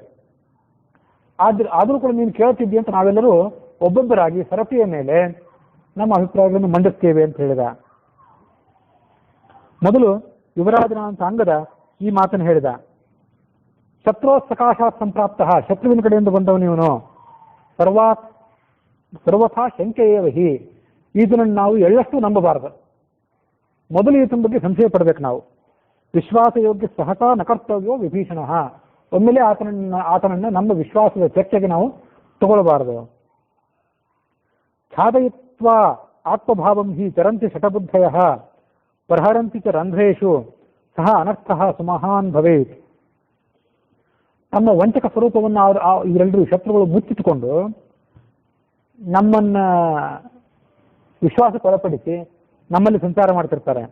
ಆದರೂ ಕೂಡ ನೀನು ಕೇಳ್ತಿದ್ದಿ ಅಂತ ನಾವೆಲ್ಲರೂ ಒಬ್ಬೊಬ್ಬರಾಗಿ ಸರಪಳಿಯ ಮೇಲೆ ನಮ್ಮ ಅಭಿಪ್ರಾಯಗಳನ್ನು ಮಂಡಿಸ್ತೇವೆ ಅಂತ ಹೇಳಿದ. ಮೊದಲು ಯುವರಾಜನ ಅಂತ ಅಂಗದ ಈ ಮಾತನ್ನು ಹೇಳಿದ. ಶತ್ರು ಸಕಾಶಾತ್ ಸಂಪ್ರಾಪ್ತ, ಶತ್ರುವಿನ ಕಡೆಯಿಂದ ಬಂದವನು ಇವನು. ಸರ್ವಥಾ ಶಂಕೆಯವಹಿ, ಈತನನ್ನು ನಾವು ಎಳ್ಳಷ್ಟು ನಂಬಬಾರದು. ಮೊದಲು ಈತನ ಬಗ್ಗೆ ಸಂಶಯ ಪಡಬೇಕು ನಾವು. ವಿಶ್ವಾಸಯೋಗ್ಯ ಸಹಸಾ ನಕರ್ತವ್ಯೋ ವಿಭೀಷಣ, ಒಮ್ಮೆಲೆ ಆತನನ್ನ ನಮ್ಮ ವಿಶ್ವಾಸದ ಚರ್ಚೆಗೆ ನಾವು ತಗೊಳ್ಬಾರದು. ಛಾದಯಿತ್ವ ಆತ್ಮಭಾವಂ ಹಿ ಚರಂತಿ ಶಟಬುದ್ಧಯ ಪ್ರಹರಂತಿ ಚ ರಂಧ್ರೇಶು ಸಹ ಅನರ್ಥ ಸುಮಹಾನ್ ಭವೇತ್. ತಮ್ಮ ವಂಚಕ ಸ್ವರೂಪವನ್ನು ಇವರೆಲ್ಲರೂ ಶತ್ರುಗಳು ಮುಚ್ಚಿಟ್ಟುಕೊಂಡು ನಮ್ಮನ್ನ ವಿಶ್ವಾಸಕ್ಕೆ ಒಳಪಡಿಸಿ ನಮ್ಮಲ್ಲಿ ಸಂಚಾರ ಮಾಡ್ತಿರ್ತಾರೆ.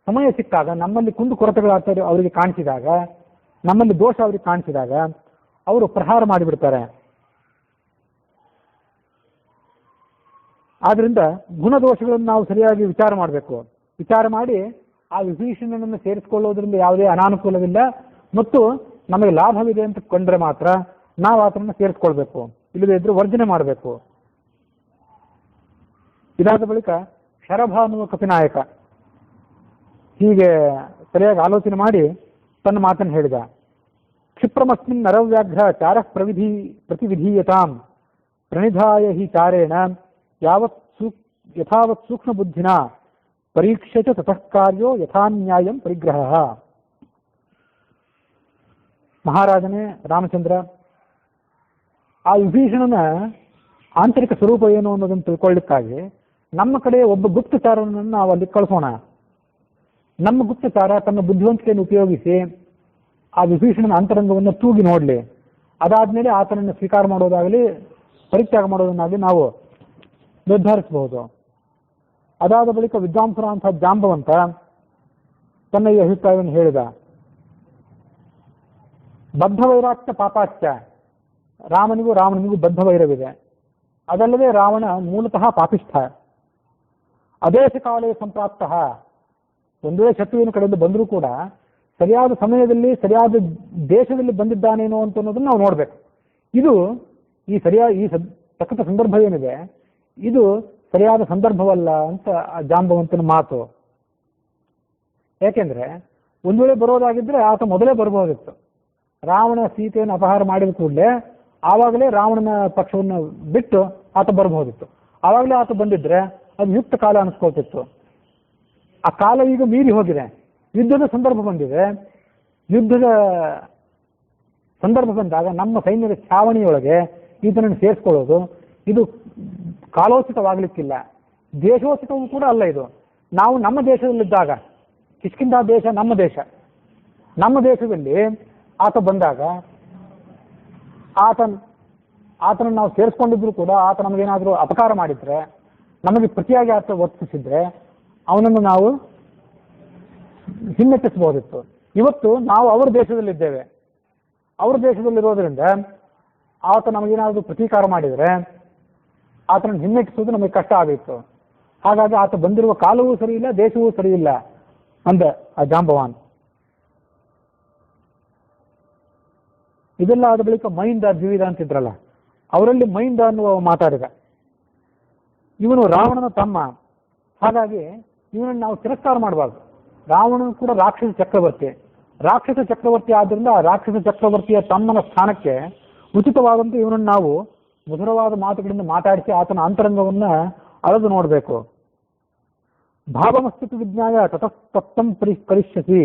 ಸಮಯ ಸಿಕ್ಕಾಗ ನಮ್ಮಲ್ಲಿ ಕುಂದು ಕೊರತೆಗಳಾಗ್ತಾರೆ ಅವರಿಗೆ ಕಾಣಿಸಿದಾಗ, ನಮ್ಮಲ್ಲಿ ದೋಷ ಅವರಿಗೆ ಕಾಣಿಸಿದಾಗ ಅವರು ಪ್ರಹಾರ ಮಾಡಿಬಿಡ್ತಾರೆ. ಆದ್ರಿಂದ ಗುಣದೋಷಗಳನ್ನು ನಾವು ಸರಿಯಾಗಿ ವಿಚಾರ ಮಾಡಬೇಕು. ವಿಚಾರ ಮಾಡಿ ಆ ವಿಭೀಷಣನನ್ನು ಸೇರಿಸಿಕೊಳ್ಳೋದ್ರಿಂದ ಯಾವುದೇ ಅನಾನುಕೂಲವಿಲ್ಲ ಮತ್ತು ನಮಗೆ ಲಾಭವಿದೆ ಅಂತ ಕೊಂಡ್ರೆ ಮಾತ್ರ ನಾವು ಆತನನ್ನು ಸೇರಿಸ್ಕೊಳ್ಬೇಕು, ಇಲ್ಲದೇ ಇದ್ರೆ ವರ್ಜನೆ ಮಾಡಬೇಕು. ಇದಾದ ಬಳಿಕ ಶರಭ ಅನ್ನುವ ಕಪಿನಾಯಕ ಹೀಗೆ ಸರಿಯಾಗಿ ಆಲೋಚನೆ ಮಾಡಿ ತನ್ನ ಮಾತನ್ನು ಹೇಳಿದ. ಕ್ಷಿಪ್ರಮಸ್ಮಿನ್ ನರವ್ಯಾಘ್ರ ಚಾರ ಪ್ರತಿವಿಧೀಯತಾಂ ಪ್ರಣಿಧಾಯ ಹಿ ಚಾರೇಣ ಯಥಾವತ್ ಸೂಕ್ಷ್ಮ ಬುದ್ಧಿನ ಪರೀಕ್ಷೆ ಚ ತತಃ ಕಾರ್ಯೋ ಯಥಾನ್ಯಾಯಂ ಪರಿಗ್ರಹ. ಮಹಾರಾಜನೇ ರಾಮಚಂದ್ರ, ಆ ವಿಭೀಷಣನ ಆಂತರಿಕ ಸ್ವರೂಪ ಏನು ಅನ್ನೋದನ್ನು ತಿಳ್ಕೊಳ್ಳಿಕ್ಕಾಗಿ ನಮ್ಮ ಕಡೆ ಒಬ್ಬ ಗುಪ್ತಚಾರನನ್ನು ನಾವು ಅಲ್ಲಿ ಕಳಿಸೋಣ. ನಮ್ಮ ಗುಪ್ತಚಾರ ತನ್ನ ಬುದ್ಧಿವಂತಿಕೆಯನ್ನು ಉಪಯೋಗಿಸಿ ಆ ವಿಭೀಷಣನ ಅಂತರಂಗವನ್ನು ತೂಗಿ ನೋಡಲಿ. ಅದಾದ್ಮೇಲೆ ಆತನನ್ನು ಸ್ವೀಕಾರ ಮಾಡೋದಾಗಲಿ ಪರಿತ್ಯಾಗ ಮಾಡೋದನ್ನಾಗಲಿ ನಾವು ನಿರ್ಧರಿಸಬಹುದು. ಅದಾದ ಬಳಿಕ ವಿದ್ವಾಂಸರ ಅಂತ ಜಾಂಬವಂತ ತನ್ನ ಈ ಅಭಿಪ್ರಾಯವನ್ನು ಹೇಳಿದ. ಬದ್ಧ ವೈರಾಟ್ಯ ಪಾಪಾಚ್ಯ, ರಾವಣನಿಗೂ ಬದ್ಧ ವೈರವಿದೆ. ಅದಲ್ಲದೆ ರಾವಣ ಮೂಲತಃ ಪಾಪಿಷ್ಠ. ಅದೇಶ ಕಾಲೇ ಸಂಪ್ರಾಪ್ತ, ಒಂದೇ ಶತ್ರುವಿನ ಕಡೆಯಿಂದ ಬಂದರೂ ಕೂಡ ಸರಿಯಾದ ಸಮಯದಲ್ಲಿ ಸರಿಯಾದ ದೇಶದಲ್ಲಿ ಬಂದಿದ್ದಾನೇನೋ ಅಂತ ಅನ್ನೋದನ್ನು ನಾವು ನೋಡ್ಬೇಕು. ಇದು ಈ ತಕ್ಕಂಥ ಸಂದರ್ಭ ಏನಿದೆ ಇದು ಸರಿಯಾದ ಸಂದರ್ಭವಲ್ಲ ಅಂತ ಜಾಂಬವಂತನ ಮಾತು. ಯಾಕೆಂದ್ರೆ ಒಂದು ವೇಳೆ ಬರೋದಾಗಿದ್ದರೆ ಆತ ಮೊದಲೇ ಬರ್ಬೋದಿತ್ತು. ರಾವಣ ಸೀತೆಯನ್ನು ಅಪಹಾರ ಮಾಡಿದ ಕೂಡಲೇ ಆವಾಗಲೇ ರಾವಣನ ಪಕ್ಷವನ್ನು ಬಿಟ್ಟು ಆತ ಬರಬಹುದಿತ್ತು. ಆವಾಗಲೇ ಆತ ಬಂದಿದ್ರೆ ಅದು ಯುಕ್ತ ಕಾಲ ಅನಿಸ್ಕೊಳ್ತಿತ್ತು. ಆ ಕಾಲ ಈಗ ಮೀರಿ ಹೋಗಿದೆ. ಯುದ್ಧದ ಸಂದರ್ಭ ಬಂದಿದೆ. ಯುದ್ಧದ ಸಂದರ್ಭ ಬಂದಾಗ ನಮ್ಮ ಸೈನ್ಯದ ಛಾವಣಿಯೊಳಗೆ ಈತನನ್ನು ಸೇರಿಸ್ಕೊಳ್ಳೋದು ಇದು ಕಾಲೋಚಿತವಾಗಲಿಕ್ಕಿಲ್ಲ, ದೇಶೋಚಿತವೂ ಕೂಡ ಅಲ್ಲ. ಇದು ನಾವು ನಮ್ಮ ದೇಶದಲ್ಲಿದ್ದಾಗ, ಕಿಷ್ಕಿಂಧ ದೇಶ ನಮ್ಮ ದೇಶದಲ್ಲಿ ಆತ ಬಂದಾಗ ಆತನನ್ನು ನಾವು ಸೇರಿಸ್ಕೊಂಡಿದ್ರು ಕೂಡ ಆತ ನಮಗೇನಾದರೂ ಅಪಕಾರ ಮಾಡಿದ್ರೆ, ನಮಗೆ ಪ್ರತಿಯಾಗಿ ಆತ ವರ್ತಿಸಿದ್ರೆ ಅವನನ್ನು ನಾವು ಹಿಮ್ಮೆಟ್ಟಿಸಬಹುದಿತ್ತು. ಇವತ್ತು ನಾವು ಅವರ ದೇಶದಲ್ಲಿದ್ದೇವೆ. ಅವರ ದೇಶದಲ್ಲಿರೋದ್ರಿಂದ ಆತ ನಮಗೇನಾದರೂ ಪ್ರತೀಕಾರ ಮಾಡಿದರೆ ಆತನನ್ನು ಹಿಮ್ಮೆಟ್ಟಿಸುವುದು ನಮಗೆ ಕಷ್ಟ ಆಗಿತ್ತು. ಹಾಗಾಗಿ ಆತ ಬಂದಿರುವ ಕಾಲವೂ ಸರಿ ಇಲ್ಲ, ದೇಶವೂ ಸರಿ ಇಲ್ಲ ಅಂದ ಆ ಜಾಂಬವಾನ್. ಇದೆಲ್ಲ ಆದ ಬಳಿಕ ಮೈಂದ ದ್ವಿವಿಧ ಅಂತಿದ್ರಲ್ಲ, ಅವರಲ್ಲಿ ಮೈಂದ ಅನ್ನುವ ಮಾತಾಡಿದ. ಇವನು ರಾವಣನ ತಮ್ಮ. ಹಾಗಾಗಿ ಇವನನ್ನು ನಾವು ತಿರಸ್ಕಾರ ಮಾಡಬಾರ್ದು. ರಾವಣನು ಕೂಡ ರಾಕ್ಷಸ ಚಕ್ರವರ್ತಿ ಆದ್ದರಿಂದ ಆ ರಾಕ್ಷಸ ಚಕ್ರವರ್ತಿಯ ತಮ್ಮನ ಸ್ಥಾನಕ್ಕೆ ಉಚಿತವಾದಂತೆ ಇವನನ್ನು ನಾವು ಮಧುರವಾದ ಮಾತುಗಳಿಂದ ಮಾತಾಡಿಸಿ ಆತನ ಅಂತರಂಗವನ್ನ ಅಳೆದು ನೋಡಬೇಕು. ಭಾವಮಸ್ತಿತ್ವ ವಿಜ್ಞಾಯ ತತಸ್ತತ್ವಂ ಕರಿಷ್ಯಸಿ.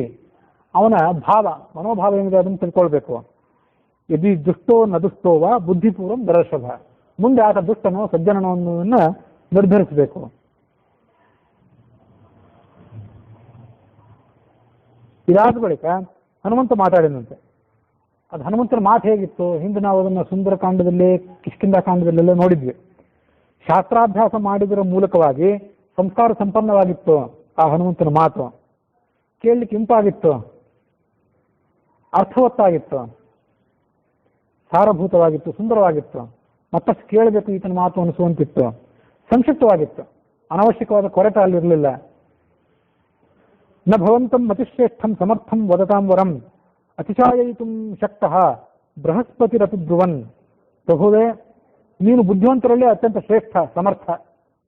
ಅವನ ಮನೋಭಾವ ಏನಿದೆ ಅದನ್ನು ತಿಳ್ಕೊಳ್ಬೇಕು. ಯದಿ ದುಷ್ಟೋ ನ ದುಷ್ಟೋವ ಬುದ್ಧಿಪೂರ್ವಂ ದರಶಭ. ಮುಂದೆ ಆತ ದುಷ್ಟನೋ ಸಜ್ಜನನೋ ಅನ್ನೋದನ್ನ ನಿರ್ಧರಿಸಬೇಕು. ಇದಾದ ಬಳಿಕ ಹನುಮಂತ ಮಾತಾಡಿದಂತೆ. ಅದು ಹನುಮಂತನ ಮಾತು ಹೇಗಿತ್ತು ಹಿಂದೆ ನಾವು ಅದನ್ನು ಸುಂದರಕಾಂಡದಲ್ಲಿ, ಕಿಷ್ಕಿಂಧ ಕಾಂಡದಲ್ಲೆಲ್ಲ ನೋಡಿದ್ವಿ. ಶಾಸ್ತ್ರಾಭ್ಯಾಸ ಮಾಡಿದರ ಮೂಲಕವಾಗಿ ಸಂಸ್ಕಾರ ಸಂಪನ್ನವಾಗಿತ್ತು ಆ ಹನುಮಂತನ ಮಾತು. ಕೇಳಲಿಕ್ಕೆ ಇಂಪಾಗಿತ್ತು, ಅರ್ಥವತ್ತಾಗಿತ್ತು, ಸಾರಭೂತವಾಗಿತ್ತು, ಸುಂದರವಾಗಿತ್ತು. ಮತ್ತಷ್ಟು ಕೇಳಬೇಕು ಈತನ ಮಾತು ಅನಿಸುವಂತಿತ್ತು. ಸಂಕ್ಷಿಪ್ತವಾಗಿತ್ತು, ಅನವಶ್ಯಕವಾದ ಕೊರತೆ ಅಲ್ಲಿರಲಿಲ್ಲ. ನ ಭವಂತಂ ಅತಿಶ್ರೇಷ್ಠಂ ಸಮರ್ಥಂ ವದತಾಂ ವರಂ ಅತಿಶಾಯಯಿತುಂ ಶಕ್ತಃ ಬೃಹಸ್ಪತಿರಪಿ ಬ್ರುವನ್. ಪ್ರಭುವೇ, ನೀನು ಬುದ್ಧಿವಂತರಲ್ಲಿ ಅತ್ಯಂತ ಶ್ರೇಷ್ಠ, ಸಮರ್ಥ,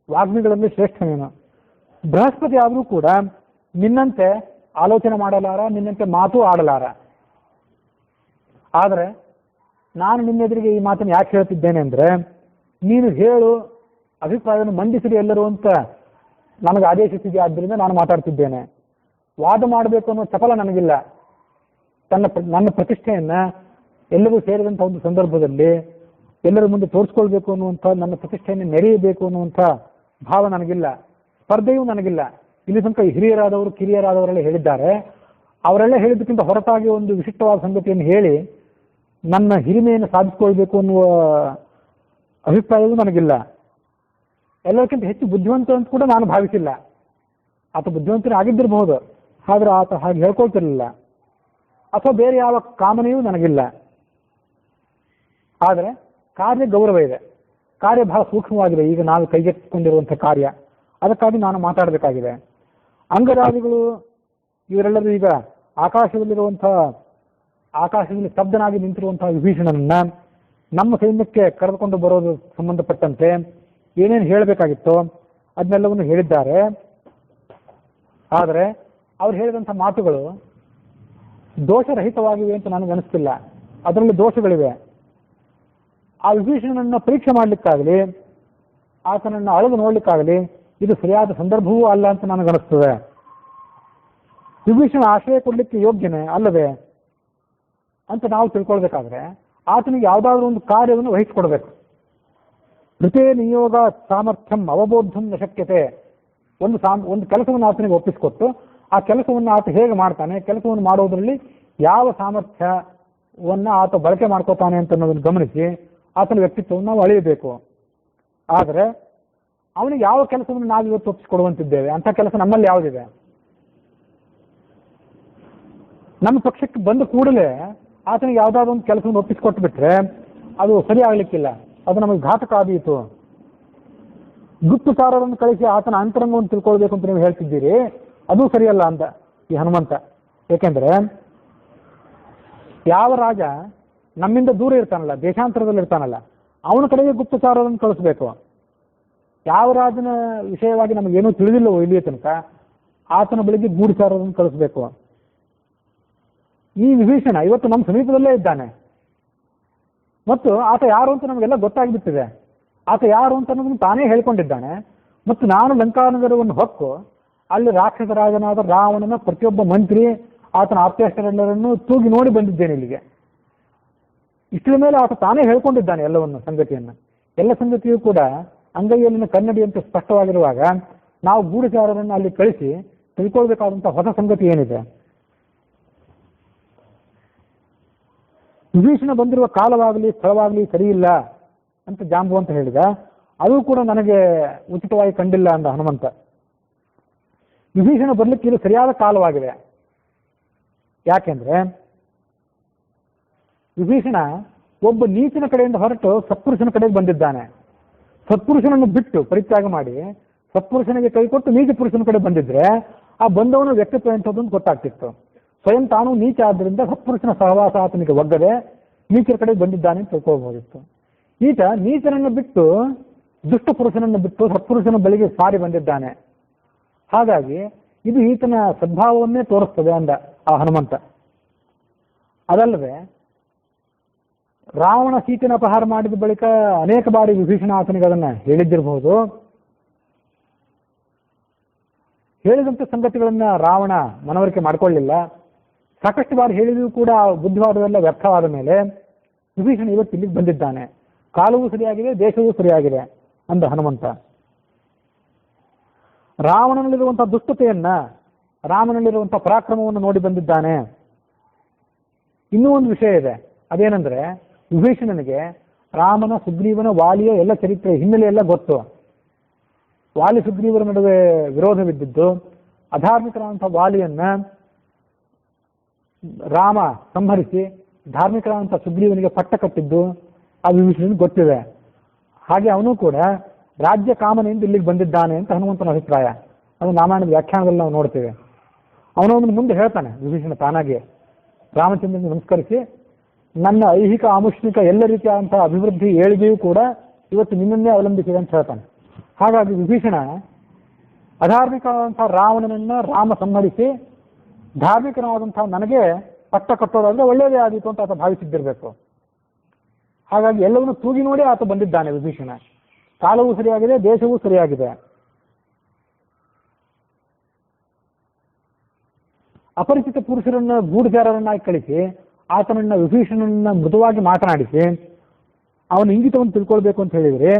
ವಾಗ್ಮಿಗಳಲ್ಲಿ ಶ್ರೇಷ್ಠ ನೀನು. ಬೃಹಸ್ಪತಿ ಆದರೂ ಕೂಡ ನಿನ್ನಂತೆ ಆಲೋಚನೆ ಮಾಡಲಾರ, ನಿನ್ನಂತೆ ಮಾತು ಆಡಲಾರ. ಆದರೆ ನಾನು ನಿನ್ನೆದುರಿಗೆ ಈ ಮಾತನ್ನು ಯಾಕೆ ಹೇಳ್ತಿದ್ದೇನೆ ಅಂದರೆ, ನೀನು ಹೇಳು, ಅಭಿಪ್ರಾಯವನ್ನು ಮಂಡಿಸಿರಿ ಎಲ್ಲರೂ ಅಂತ ನನಗೆ ಆದೇಶಿಸಿದೆ. ಆದ್ದರಿಂದ ನಾನು ಮಾತಾಡ್ತಿದ್ದೇನೆ. ವಾದ ಮಾಡಬೇಕು ಅನ್ನೋ ಚಪಲ ನನಗಿಲ್ಲ. ನನ್ನ ಪ್ರತಿಷ್ಠೆಯನ್ನ ಎಲ್ಲರೂ ಸೇರಿದಂಥ ಒಂದು ಸಂದರ್ಭದಲ್ಲಿ ಎಲ್ಲರ ಮುಂದೆ ತೋರಿಸ್ಕೊಳ್ಬೇಕು ಅನ್ನುವಂಥ, ನನ್ನ ಪ್ರತಿಷ್ಠೆಯನ್ನು ನೆರೆಯಬೇಕು ಅನ್ನುವಂಥ ಭಾವ ನನಗಿಲ್ಲ. ಸ್ಪರ್ಧೆಯೂ ನನಗಿಲ್ಲ. ಇಲ್ಲಿ ತನಕ ಹಿರಿಯರಾದವರು ಕಿರಿಯರಾದವರೆಲ್ಲ ಹೇಳಿದ್ದಾರೆ. ಅವರೆಲ್ಲ ಹೇಳಿದ್ದಕ್ಕಿಂತ ಹೊರತಾಗಿ ಒಂದು ವಿಶಿಷ್ಟವಾದ ಸಂಗತಿಯನ್ನು ಹೇಳಿ ನನ್ನ ಹಿರಿಮೆಯನ್ನು ಸಾಧಿಸಿಕೊಳ್ಬೇಕು ಅನ್ನುವ ಅಭಿಪ್ರಾಯವೂ ನನಗಿಲ್ಲ. ಎಲ್ಲಕ್ಕಿಂತ ಹೆಚ್ಚು ಬುದ್ಧಿವಂತ ಅಂತ ಕೂಡ ನಾನು ಭಾವಿಸಿಲ್ಲ. ಆತ ಬುದ್ಧಿವಂತನೇ ಆಗಿದ್ದಿರಬಹುದು, ಆದ್ರೆ ಆತ ಹಾಗೆ ಹೇಳ್ಕೊಳ್ತಿರ್ಲಿಲ್ಲ. ಅಥವಾ ಬೇರೆ ಯಾವ ಕಾಮನೆಯೂ ನನಗಿಲ್ಲ. ಆದರೆ ಕಾರ್ಯ ಗೌರವ ಇದೆ, ಕಾರ್ಯ ಬಹಳ ಸೂಕ್ಷ್ಮವಾಗಿದೆ. ಈಗ ನಾವು ಕೈಗೆತ್ತಿಕೊಂಡಿರುವಂಥ ಕಾರ್ಯ, ಅದಕ್ಕಾಗಿ ನಾನು ಮಾತಾಡಬೇಕಾಗಿದೆ. ಅಂಗರಾದಿಗಳು ಇವರೆಲ್ಲರೂ ಈಗ ಆಕಾಶದಲ್ಲಿ ಸ್ತಬ್ಧನಾಗಿ ನಿಂತಿರುವಂತಹ ವಿಭೀಷಣನನ್ನ ನಮ್ಮ ಸೈನ್ಯಕ್ಕೆ ಕರೆದುಕೊಂಡು ಬರೋದು ಸಂಬಂಧಪಟ್ಟಂತೆ ಏನೇನು ಹೇಳಬೇಕಾಗಿತ್ತೋ ಅದನ್ನೆಲ್ಲವನ್ನು ಹೇಳಿದ್ದಾರೆ. ಆದರೆ ಅವ್ರು ಹೇಳಿದಂಥ ಮಾತುಗಳು ದೋಷರಹಿತವಾಗಿವೆ ಅಂತ ನನಗೆ ಅನಿಸ್ತಿಲ್ಲ. ಅದರಲ್ಲಿ ದೋಷಗಳಿವೆ. ಆ ವಿಭೀಷಣನನ್ನು ಪರೀಕ್ಷೆ ಮಾಡಲಿಕ್ಕಾಗಲಿ, ಆತನನ್ನು ಅಳೆದು ನೋಡ್ಲಿಕ್ಕಾಗಲಿ ಇದು ಸರಿಯಾದ ಸಂದರ್ಭವೂ ಅಲ್ಲ ಅಂತ ನನಗನಿಸ್ತದೆ. ವಿಭೀಷಣ ಆಶ್ರಯ ಕೊಡ್ಲಿಕ್ಕೆ ಯೋಗ್ಯನೇ ಅಲ್ಲವೇ ಅಂತ ನಾವು ತಿಳ್ಕೊಳ್ಬೇಕಾದ್ರೆ ಆತನಿಗೆ ಯಾವುದಾದ್ರೂ ಒಂದು ಕಾರ್ಯವನ್ನು ವಹಿಸಿಕೊಡ್ಬೇಕು. ಕೃತೇ ನಿಯೋಗ ಸಾಮರ್ಥ್ಯಂ ಅವಬೋಧಂ ನ ಶಕ್ಯತೆ. ಒಂದು ಕೆಲಸವನ್ನು ಆತನಿಗೆ ಒಪ್ಪಿಸಿಕೊಟ್ಟು ಆ ಕೆಲಸವನ್ನು ಆತ ಹೇಗೆ ಮಾಡ್ತಾನೆ, ಕೆಲಸವನ್ನು ಮಾಡೋದ್ರಲ್ಲಿ ಯಾವ ಸಾಮರ್ಥ್ಯವನ್ನು ಆತ ಬಳಕೆ ಮಾಡ್ಕೋತಾನೆ ಅಂತ ಅನ್ನೋದನ್ನು ಗಮನಿಸಿ ಆತನ ವ್ಯಕ್ತಿತ್ವವನ್ನು ನಾವು ಅಳೆಯಬೇಕು. ಆದರೆ ಅವನಿಗೆ ಯಾವ ಕೆಲಸವನ್ನು ನಾವು ಇವತ್ತು ಒಪ್ಪಿಸಿಕೊಡುವಂತಿದ್ದೇವೆ, ಅಂಥ ಕೆಲಸ ನಮ್ಮಲ್ಲಿ ಯಾವುದಿದೆ? ನಮ್ಮ ಪಕ್ಷಕ್ಕೆ ಬಂದ ಕೂಡಲೇ ಆತನಿಗೆ ಯಾವುದಾದ್ರು ಒಂದು ಕೆಲಸವನ್ನು ಒಪ್ಪಿಸಿಕೊಟ್ಟು ಬಿಟ್ರೆ ಅದು ಸರಿ ಆಗ್ಲಿಕ್ಕಿಲ್ಲ, ಅದು ನಮಗೆ ಘಾತಕ ಆದೀತು. ಗುಪ್ತಚಾರರನ್ನು ಕಳಿಸಿ ಆತನ ಅಂತರಂಗವನ್ನು ತಿಳ್ಕೊಳ್ಬೇಕು ಅಂತ ನೀವು ಹೇಳ್ತಿದ್ದೀರಿ, ಅದು ಸರಿಯಲ್ಲ ಅಂತ ಈ ಹನುಮಂತ. ಏಕೆಂದ್ರೆ ಯಾವ ರಾಜ ನಮ್ಮಿಂದ ದೂರ ಇರ್ತಾನಲ್ಲ, ದೇಶಾಂತರದಲ್ಲಿ ಇರ್ತಾನಲ್ಲ, ಅವನ ಕಡೆಗೆ ಗುಪ್ತಚಾರರನ್ನು ಕಳಿಸ್ಬೇಕು. ಯಾವ ರಾಜನ ವಿಷಯವಾಗಿ ನಮಗೇನೂ ತಿಳಿದಿಲ್ಲವೋ ಇಲ್ಲಿಯ ತನಕ ಆತನ ಬಳಿಗೆ ಗೂಢಚಾರರನ್ನು ಕಳಿಸ್ಬೇಕು. ಈ ವಿಭೀಷಣ ಇವತ್ತು ನಮ್ಮ ಸಮೀಪದಲ್ಲೇ ಇದ್ದಾನೆ ಮತ್ತು ಆತ ಯಾರು ಅಂತ ನಮಗೆಲ್ಲ ಗೊತ್ತಾಗ್ಬಿಟ್ಟಿದೆ. ಆತ ಯಾರು ಅಂತ ಅನ್ನೋದನ್ನು ತಾನೇ ಹೇಳ್ಕೊಂಡಿದ್ದಾನೆ. ಮತ್ತು ನಾನು ಲಂಕಾನಗರವನ್ನು ಹೊಕ್ಕು ಅಲ್ಲಿ ರಾಕ್ಷಸ ರಾಜನಾದ ರಾವಣನ ಪ್ರತಿಯೊಬ್ಬ ಮಂತ್ರಿ ಆತನ ಆಪ್ತೇಷ್ಟರೆಲ್ಲರನ್ನು ತೂಗಿ ನೋಡಿ ಬಂದಿದ್ದೇನೆ ಇಲ್ಲಿಗೆ. ಇಷ್ಟರ ಮೇಲೆ ಆತ ತಾನೇ ಹೇಳ್ಕೊಂಡಿದ್ದಾನೆ ಎಲ್ಲವನ್ನು, ಸಂಗತಿಯನ್ನು. ಎಲ್ಲ ಸಂಗತಿಯೂ ಕೂಡ ಅಂಗೈಯಲ್ಲಿನ ಕನ್ನಡಿಯಂತೆ ಸ್ಪಷ್ಟವಾಗಿರುವಾಗ ನಾವು ಗೂಢಚಾರರನ್ನು ಅಲ್ಲಿ ಕಳಿಸಿ ತಿಳ್ಕೊಳ್ಬೇಕಾದಂಥ ಹೊಸ ಸಂಗತಿ ಏನಿದೆ? ವಿಭೀಷಣ ಬಂದಿರುವ ಕಾಲವಾಗಲಿ ಸ್ಥಳವಾಗಲಿ ಸರಿಯಿಲ್ಲ ಅಂತ ಜಾಂಬುವಂತ ಹೇಳಿದ. ಅದು ಕೂಡ ನನಗೆ ಉಚಿತವಾಗಿ ಕಂಡಿಲ್ಲ ಅಂದ ಹನುಮಂತ. ವಿಭೀಷಣ ಬರ್ಲಿಕ್ಕೆ ಇದು ಸರಿಯಾದ ಕಾಲವಾಗಿದೆ. ಯಾಕೆಂದ್ರೆ ವಿಭೀಷಣ ಒಬ್ಬ ನೀಚನ ಕಡೆಯಿಂದ ಹೊರಟು ಸತ್ಪುರುಷನ ಕಡೆಗೆ ಬಂದಿದ್ದಾನೆ. ಸತ್ಪುರುಷನನ್ನು ಬಿಟ್ಟು ಪರಿತ್ಯಾಗ ಮಾಡಿ ಸತ್ಪುರುಷನಿಗೆ ಕೈ ಕೊಟ್ಟು ನೀಚ ಪುರುಷನ ಕಡೆ ಬಂದಿದ್ರೆ ಆ ಬಂದವನ ವ್ಯಕ್ತಿತ್ವ ಎಂಥದ್ದು ಗೊತ್ತಾಗ್ತಿತ್ತು. ಸ್ವಯಂ ತಾನು ನೀಚ ಆದ್ದರಿಂದ ಸತ್ಪುರುಷನ ಸಹವಾಸ ಆತನಿಗೆ ಒಗ್ಗದೆ ನೀಚರ ಕಡೆಗೆ ಬಂದಿದ್ದಾನೆ ಅಂತ ತಿಳ್ಕೊಳ್ಬಹುದಿತ್ತು. ಈತ ನೀಚನನ್ನು ಬಿಟ್ಟು ದುಷ್ಟ ಪುರುಷನನ್ನು ಬಿಟ್ಟು ಸತ್ಪುರುಷನ ಬಳಿಗೆ ಸಾರಿ ಬಂದಿದ್ದಾನೆ. ಹಾಗಾಗಿ ಇದು ಈತನ ಸದ್ಭಾವವನ್ನೇ ತೋರಿಸ್ತದೆ ಅಂದ ಆ ಹನುಮಂತ. ಅದಲ್ಲದೆ ರಾವಣ ಸೀತೆನ ಅಪಹಾರ ಮಾಡಿದ ಬಳಿಕ ಅನೇಕ ಬಾರಿ ವಿಭೀಷಣ ಆತನಿಗೆ ಅದನ್ನ ಹೇಳಿದ್ದಿರಬಹುದು. ಹೇಳಿದಂಥ ಸಂಗತಿಗಳನ್ನ ರಾವಣ ಮನವರಿಕೆ ಮಾಡಿಕೊಳ್ಳಿಲ್ಲ. ಸಾಕಷ್ಟು ಬಾರಿ ಹೇಳಿದರೂ ಕೂಡ ಬುದ್ಧಿವಾದವೆಲ್ಲ ವ್ಯರ್ಥವಾದ ಮೇಲೆ ವಿಭೀಷಣ ಇವತ್ತು ಇಲ್ಲಿಗೆ ಬಂದಿದ್ದಾನೆ. ಕಾಲವೂ ಸರಿಯಾಗಿದೆ, ದೇಶವೂ ಸರಿಯಾಗಿದೆ ಅಂದ ಹನುಮಂತ. ರಾವಣನಲ್ಲಿರುವಂತಹ ದುಷ್ಟತೆಯನ್ನ, ರಾಮನಲ್ಲಿರುವಂತಹ ಪರಾಕ್ರಮವನ್ನು ನೋಡಿ ಬಂದಿದ್ದಾನೆ. ಇನ್ನೂ ಒಂದು ವಿಷಯ ಇದೆ. ಅದೇನೆಂದ್ರೆ ವಿಭೀಷಣನಿಗೆ ರಾಮನ, ಸುಗ್ರೀವನ, ವಾಲಿಯ ಎಲ್ಲ ಚರಿತ್ರೆ ಹಿನ್ನೆಲೆ ಎಲ್ಲ ಗೊತ್ತು. ವಾಲಿ ಸುಗ್ರೀವರ ನಡುವೆ ವಿರೋಧವಿದ್ದಿದ್ದು, ಅಧಾರ್ಮಿಕರಾದಂತಹ ವಾಲಿಯನ್ನ ರಾಮ ಸಂಹರಿಸಿ ಧಾರ್ಮಿಕರಾದಂತಹ ಸುಗ್ರೀವನಿಗೆ ಪಟ್ಟ ಕಟ್ಟಿದ್ದು ಆ ವಿಭೀಷಣನಿಗೆ ಗೊತ್ತಿದೆ. ಹಾಗೆ ಅವನು ಕೂಡ ರಾಜ್ಯ ಕಾಮನೆಯಿಂದ ಇಲ್ಲಿಗೆ ಬಂದಿದ್ದಾನೆ ಅಂತ ಹನುಮಂತನ ಅಭಿಪ್ರಾಯ. ಅದು ರಾಮಾಯಣದ ವ್ಯಾಖ್ಯಾನದಲ್ಲಿ ನಾವು ನೋಡ್ತೇವೆ. ಅವನೊಂದು ಮುಂದೆ ಹೇಳ್ತಾನೆ ವಿಭೀಷಣ ತಾನಾಗೆ ರಾಮಚಂದ್ರನಿಗೆ ನಮಸ್ಕರಿಸಿ, ನನ್ನ ಐಹಿಕ ಆಮುಷ್ಮಿಕ ಎಲ್ಲ ರೀತಿಯಾದಂತಹ ಅಭಿವೃದ್ಧಿ ಏಳಿಗೆಯೂ ಕೂಡ ಇವತ್ತು ನಿನ್ನನ್ನೇ ಅವಲಂಬಿಸಿದೆ ಅಂತ ಹೇಳ್ತಾನೆ. ಹಾಗಾಗಿ ವಿಭೀಷಣ ಅಧಾರ್ಮಿಕವಾದಂತಹ ರಾವಣನನ್ನ ರಾಮ ಸಂಹರಿಸಿ ಧಾರ್ಮಿಕನಾದಂತಹ ನನಗೆ ಪಟ್ಟ ಕಟ್ಟೋದಾದ್ರೆ ಒಳ್ಳೆಯದೇ ಆದೀತು ಅಂತ ಆತ ಭಾವಿಸಿದ್ದಿರಬೇಕು. ಹಾಗಾಗಿ ಎಲ್ಲವನ್ನೂ ತೂಗಿ ನೋಡಿ ಆತ ಬಂದಿದ್ದಾನೆ ವಿಭೀಷಣ. ಕಾಲವೂ ಸರಿಯಾಗಿದೆ, ದೇಶವೂ ಸರಿಯಾಗಿದೆ. ಅಪರಿಚಿತ ಪುರುಷರನ್ನ ಗೂಢಚಾರರನ್ನಾಗಿ ಕಳಿಸಿ ಆತನನ್ನ ವಿಭೀಷಣನ ಮೃದುವಾಗಿ ಮಾತನಾಡಿಸಿ ಅವನ ಇಂಗಿತವನ್ನು ತಿಳ್ಕೊಳ್ಬೇಕು ಅಂತ ಹೇಳಿದ್ರೆ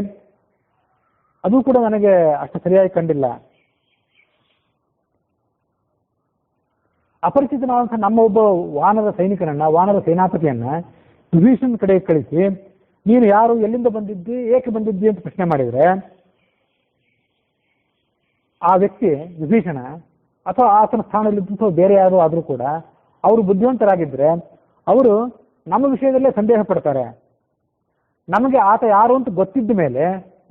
ಅದು ಕೂಡ ನನಗೆ ಅಷ್ಟು ಸರಿಯಾಗಿ ಕಂಡಿಲ್ಲ. ಅಪರಿಚಿತನಾದಂತಹ ನಮ್ಮ ಒಬ್ಬ ವಾನರ ಸೈನಿಕನನ್ನ, ವಾನರ ಸೇನಾಪತಿಯನ್ನ ವಿಭೀಷಣನ ಕಡೆಗೆ ಕಳಿಸಿ ನೀನು ಯಾರು, ಎಲ್ಲಿಂದ ಬಂದಿದ್ದಿ, ಏಕೆ ಬಂದಿದ್ದಿ ಅಂತ ಪ್ರಶ್ನೆ ಮಾಡಿದ್ರೆ ಆ ವ್ಯಕ್ತಿ ವಿಭೀಷಣ ಅಥವಾ ಆತನ ಸ್ಥಾನದಲ್ಲಿದ್ದಂಥ ಬೇರೆ ಯಾರು ಆದರೂ ಕೂಡ ಅವರು ಬುದ್ಧಿವಂತರಾಗಿದ್ರೆ ಅವರು ನಮ್ಮ ವಿಷಯದಲ್ಲೇ ಸಂದೇಹ ಪಡ್ತಾರೆ. ನಮಗೆ ಆತ ಯಾರು ಅಂತ ಗೊತ್ತಿದ್ದ ಮೇಲೆ,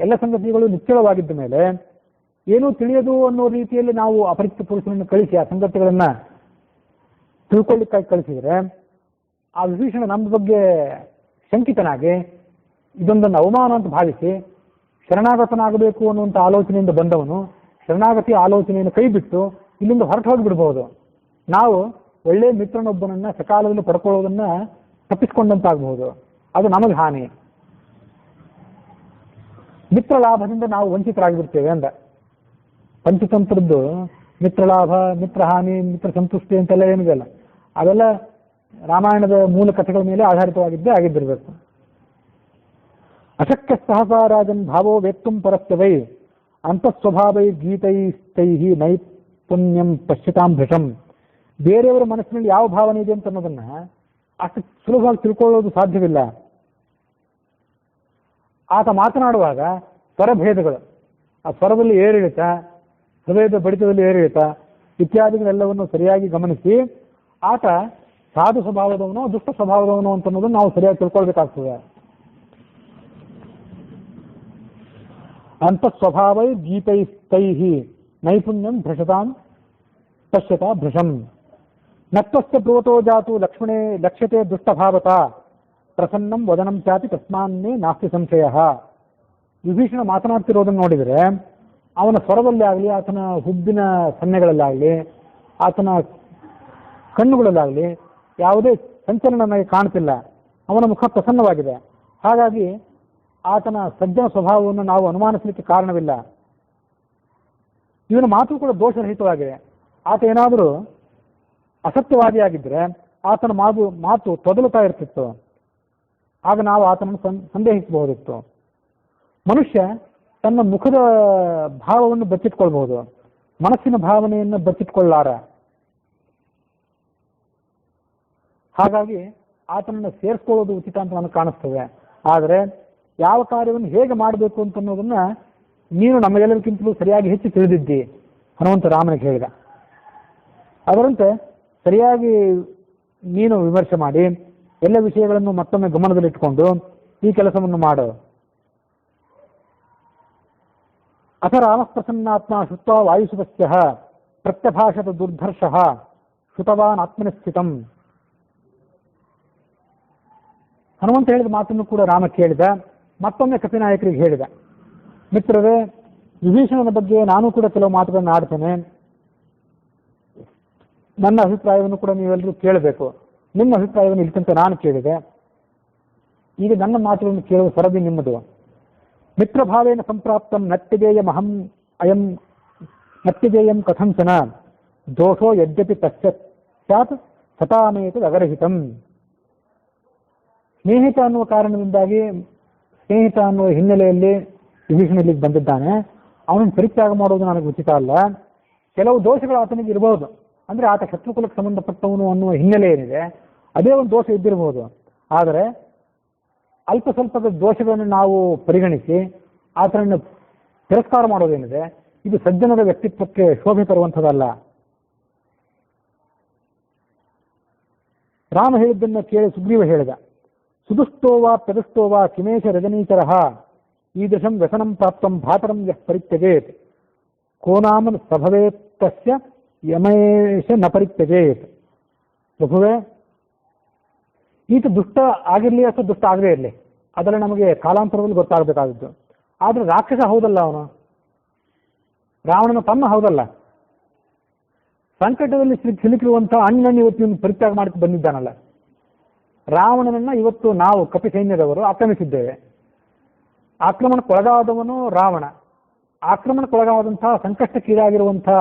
ಎಲ್ಲ ಸಂಗತಿಗಳು ನಿಶ್ಚಳವಾಗಿದ್ದ ಮೇಲೆ ಏನೂ ತಿಳಿಯದು ಅನ್ನೋ ರೀತಿಯಲ್ಲಿ ನಾವು ಅಪರಿಚಿತ ಪುರುಷನನ್ನು ಕಳಿಸಿ ಆ ಸಂಗತಿಗಳನ್ನ ತಿಳ್ಕೊಳ್ಳಿಕ್ಕಾಗಿ ಕಳಿಸಿದ್ರೆ ಆ ವಿಭೀಷಣ ನಮ್ಮ ಬಗ್ಗೆ ಶಂಕಿತನಾಗಿ ಇದೊಂದನ್ನು ಅವಮಾನ ಅಂತ ಭಾವಿಸಿ ಶರಣಾಗತನಾಗಬೇಕು ಅನ್ನುವಂಥ ಆಲೋಚನೆಯಿಂದ ಬಂದವನು ಶರಣಾಗತಿ ಆಲೋಚನೆಯನ್ನು ಕೈ ಬಿಟ್ಟು ಇಲ್ಲಿಂದ ಹೊರಟು ಹೋಗಿಬಿಡ್ಬೋದು. ನಾವು ಒಳ್ಳೆಯ ಮಿತ್ರನೊಬ್ಬನನ್ನ ಸಕಾಲದಲ್ಲಿ ಪಡ್ಕೊಳ್ಳೋದನ್ನ ತಪ್ಪಿಸಿಕೊಂಡಂತಾಗಬಹುದು. ಅದು ನಮಗೆ ಹಾನಿ. ಮಿತ್ರ ಲಾಭದಿಂದ ನಾವು ವಂಚಿತರಾಗಿಬಿಡ್ತೇವೆ ಅಂದ. ಪಂಚತಂತ್ರದ್ದು ಮಿತ್ರಲಾಭ, ಮಿತ್ರ ಹಾನಿ, ಮಿತ್ರ ಸಂತುಷ್ಟಿ ಅಂತೆಲ್ಲ ಏನಿದೆಯಲ್ಲ ಅದೆಲ್ಲ ರಾಮಾಯಣದ ಮೂಲ ಕಥೆಗಳ ಮೇಲೆ ಆಧಾರಿತವಾಗಿದ್ದೇ ಆಗಿದ್ದಿರಬೇಕು. ಅಶಕ್ಯ ಸಹಸಾರಾಜನ್ ಭಾವೋ ವೇತ್ತುಂ ಪರಸ್ಯವೈ ಅಂತಃಸ್ವಭಾವೈ ಗೀತೈಸ್ತೈ ನೈಪುಣ್ಯಂ ಪಶ್ಯತಾಂ ಭೃಷಂ. ಬೇರೆಯವರ ಮನಸ್ಸಿನಲ್ಲಿ ಯಾವ ಭಾವನೆ ಇದೆ ಅಂತ ಅನ್ನೋದನ್ನ ಅಷ್ಟು ಸುಲಭವಾಗಿ ತಿಳ್ಕೊಳ್ಳೋದು ಸಾಧ್ಯವಿಲ್ಲ. ಆತ ಮಾತನಾಡುವಾಗ ಸ್ವರಭೇದಗಳು, ಆ ಸ್ವರದಲ್ಲಿ ಏರಿಳಿತ, ಹೃದಯದ ಬಡಿತದಲ್ಲಿ ಏರಿಳಿತ ಇತ್ಯಾದಿಗಳೆಲ್ಲವನ್ನು ಸರಿಯಾಗಿ ಗಮನಿಸಿ ಆತ ಸಾಧು ಸ್ವಭಾವದವನೋ ದುಷ್ಟ ಸ್ವಭಾವದವನೋ ಅಂತ ಅನ್ನೋದನ್ನು ನಾವು ಸರಿಯಾಗಿ ತಿಳ್ಕೊಳ್ಬೇಕಾಗ್ತದೆ. ಅಂತಃಸ್ವಭಾವೈ ಗೀತೈಸ್ತೈ ನೈಪುಣ್ಯಂ ಭ್ರಷತಾಂ ಪಶ್ಯತಾ ಭೃಷಂ. ನಕ್ತಸ್ಯ ಬ್ರೋತೋ ಜಾತು ಲಕ್ಷ್ಮಣೇ ಲಕ್ಷ್ಯತೆ ದುಷ್ಟಭಾವತ ಪ್ರಸನ್ನಂ ವದನಂ ಚಾತಿ ತಸ್ಮಾನ್ನೇ ನಾಸ್ತಿ ಸಂಶಯ. ವಿಭೀಷಣ ಮಾತನಾಡ್ತಿರೋದನ್ನು ನೋಡಿದರೆ ಅವನ ಸ್ವರದಲ್ಲಿ ಆಗಲಿ, ಆತನ ಹುಬ್ಬಿನ ಸನ್ನೆಗಳಲ್ಲಾಗಲಿ, ಆತನ ಕಣ್ಣುಗಳಲ್ಲಾಗಲಿ ಯಾವುದೇ ಸಂಚಲನ ನನಗೆ ಕಾಣ್ತಿಲ್ಲ, ಅವನ ಮುಖ ಪ್ರಸನ್ನವಾಗಿದೆ. ಹಾಗಾಗಿ ಆತನ ಸಜ್ಜನ ಸ್ವಭಾವವನ್ನು ನಾವು ಅನುಮಾನಿಸಲಿಕ್ಕೆ ಕಾರಣವಿಲ್ಲ. ಇವನ ಮಾತು ಕೂಡ ದೋಷರಹಿತವಾಗಿದೆ. ಆತ ಏನಾದರೂ ಅಸತ್ಯವಾದಿಯಾಗಿದ್ದರೆ ಆತನ ಮಾತು ತೊದಲುತ್ತಾ ಇರ್ತಿತ್ತು, ಆಗ ನಾವು ಆತನನ್ನು ಸಂದೇಹಿಸಬಹುದಿತ್ತು. ಮನುಷ್ಯ ತನ್ನ ಮುಖದ ಭಾವವನ್ನು ಬಚ್ಚಿಟ್ಕೊಳ್ಬಹುದು, ಮನಸ್ಸಿನ ಭಾವನೆಯನ್ನು ಬಚ್ಚಿಟ್ಕೊಳ್ಳಾರ. ಹಾಗಾಗಿ ಆತನನ್ನು ಸೇರಿಸ್ಕೊಳ್ಳೋದು ಉಚಿತ ಅಂತ ನನಗೆ ಕಾಣಿಸ್ತದೆ. ಆದರೆ ಯಾವ ಕಾರ್ಯವನ್ನು ಹೇಗೆ ಮಾಡಬೇಕು ಅಂತ ಅನ್ನೋದನ್ನ ನೀನು ನಮಗೆಲ್ಲರಿಗಿಂತಲೂ ಸರಿಯಾಗಿ ಹೆಚ್ಚು ತಿಳಿದಿದ್ದಿ ಹನುಮಂತ ರಾಮನಿಗೆ ಹೇಳಿದ. ಅದರಂತೆ ಸರಿಯಾಗಿ ನೀನು ವಿಮರ್ಶೆ ಮಾಡಿ ಎಲ್ಲ ವಿಷಯಗಳನ್ನು ಮತ್ತೊಮ್ಮೆ ಗಮನದಲ್ಲಿಟ್ಟುಕೊಂಡು ಈ ಕೆಲಸವನ್ನು ಮಾಡು. ಅಥ ರಾಮಪ್ರಸನ್ನಾತ್ಮ ಶುತ್ವಾ ವಾಯುಸುತಸ್ಯ ಪ್ರತ್ಯಭಾಷತ ದುರ್ಧರ್ಷಃ ಶ್ರುತವಾನ್ ಆತ್ಮನಿಸ್ಥಿತಂ. ಹನುಮಂತ ಹೇಳಿದ ಮಾತನ್ನು ಕೂಡ ರಾಮ ಕೇಳಿದ. ಮತ್ತೊಮ್ಮೆ ಕಪಿನಾಯಕರಿಗೆ ಹೇಳಿದ, ಮಿತ್ರರೇ, ವಿಭೀಷಣನ ಬಗ್ಗೆ ನಾನು ಕೂಡ ಕೆಲವು ಮಾತುಗಳನ್ನು ಆಡ್ತೇನೆ. ನನ್ನ ಅಭಿಪ್ರಾಯವನ್ನು ಕೂಡ ನೀವೆಲ್ಲರೂ ಕೇಳಬೇಕು. ನಿಮ್ಮ ಅಭಿಪ್ರಾಯವನ್ನು ಇಲ್ಲಿ ತನಕ ನಾನು ಕೇಳಿದೆ, ಈಗ ನನ್ನ ಮಾತುಗಳನ್ನು ಕೇಳುವ ಸರದಿ ನಿಮ್ಮದು. ಮಿತ್ರಭಾವೇನ ಸಂಪ್ರಾಪ್ತಂ ನತ್ಯಜೇಯಮಹಂ ಅಯಂ ನತ್ಯಜೇಯಂ ಕಥಂಚನ ದೋಷೋ ಯದ್ಯಪಿ ತಸ್ಯ ಸ್ಯಾತ್ ಸತಾಮೇತದ್ ಅಗರಹಿತಂ. ಸ್ನೇಹಿತ ಅನ್ನುವ ಕಾರಣದಿಂದಾಗಿ, ಸ್ನೇಹಿತ ಅನ್ನುವ ಹಿನ್ನೆಲೆಯಲ್ಲಿ ವಿಭೀಷಣ ಇಲ್ಲಿಗೆ ಬಂದಿದ್ದಾನೆ. ಅವನನ್ನು ಪರಿತ್ಯಾಗ ಮಾಡುವುದು ನನಗೆ ಉಚಿತ ಅಲ್ಲ. ಕೆಲವು ದೋಷಗಳು ಆತನಿಗೆ ಇರಬಹುದು, ಅಂದ್ರೆ ಆತ ಶತ್ರುಕುಲಕ್ಕೆ ಸಂಬಂಧಪಟ್ಟವನು ಅನ್ನುವ ಹಿನ್ನೆಲೆ ಏನಿದೆ ಅದೇ ಒಂದು ದೋಷ ಇದ್ದಿರಬಹುದು. ಆದರೆ ಅಲ್ಪ ಸ್ವಲ್ಪದ ದೋಷಗಳನ್ನು ನಾವು ಪರಿಗಣಿಸಿ ಆತನನ್ನು ತಿರಸ್ಕಾರ ಮಾಡೋದೇನಿದೆ ಇದು ಸಜ್ಜನರ ವ್ಯಕ್ತಿತ್ವಕ್ಕೆ ಶೋಭೆ ತರುವಂಥದ್ದಲ್ಲ. ರಾಮ ಹೇಳಿದ್ದನ್ನು ಕೇಳಿ ಸುಗ್ರೀವ ಹೇಳಿದ, ಸುದುಷ್ಟೋವಾ ಪ್ರದುಷ್ಟೋವಾ ಕಿಮೇಶ ರಜನೀಚರಃ ಈದೃಶಂ ವ್ಯಸನಂ ಪ್ರಾಪ್ತಂ ಭಾತರಂ ಯಃ ಪರಿತ್ಯಜೇತ್ ಕೋನಾಮ ಸಭವೇತ್ತಸ್ಯ ಯಮೇಶ ನ ಪರಿತ್ಯಜೇತ್. ಪ್ರಭುವೇ, ಈತ ದುಷ್ಟ ಆಗಿರಲಿ ಅಥವಾ ದುಷ್ಟ ಆಗದೇ ಇರಲಿ, ಅದರ ನಮಗೆ ಕಾಲಾಂತರದಲ್ಲಿ ಗೊತ್ತಾಗಬೇಕಾದದ್ದು. ಆದರೆ ರಾಕ್ಷಸ ಹೌದಲ್ಲ ಅವನು, ರಾವಣನ ತಮ್ಮ ಹೌದಲ್ಲ. ಸಂಕಟದಲ್ಲಿ ಸಿಲುಕಿರುವಂತಹ ಅಣ್ಣನ ಇವತ್ತು ಪರಿತ್ಯಾಗ ಮಾಡಕ್ಕೆ ಬಂದಿದ್ದಾನಲ್ಲ. ರಾವಣನನ್ನ ಇವತ್ತು ನಾವು ಕಪಿ ಸೈನ್ಯದವರು ಆಕ್ರಮಿಸಿದ್ದೇವೆ. ಆಕ್ರಮಣಕ್ಕೊಳಗಾದವನು ರಾವಣ. ಆಕ್ರಮಣಕ್ಕೊಳಗಾದಂತಹ ಸಂಕಷ್ಟಕ್ಕೀಡಾಗಿರುವಂತಹ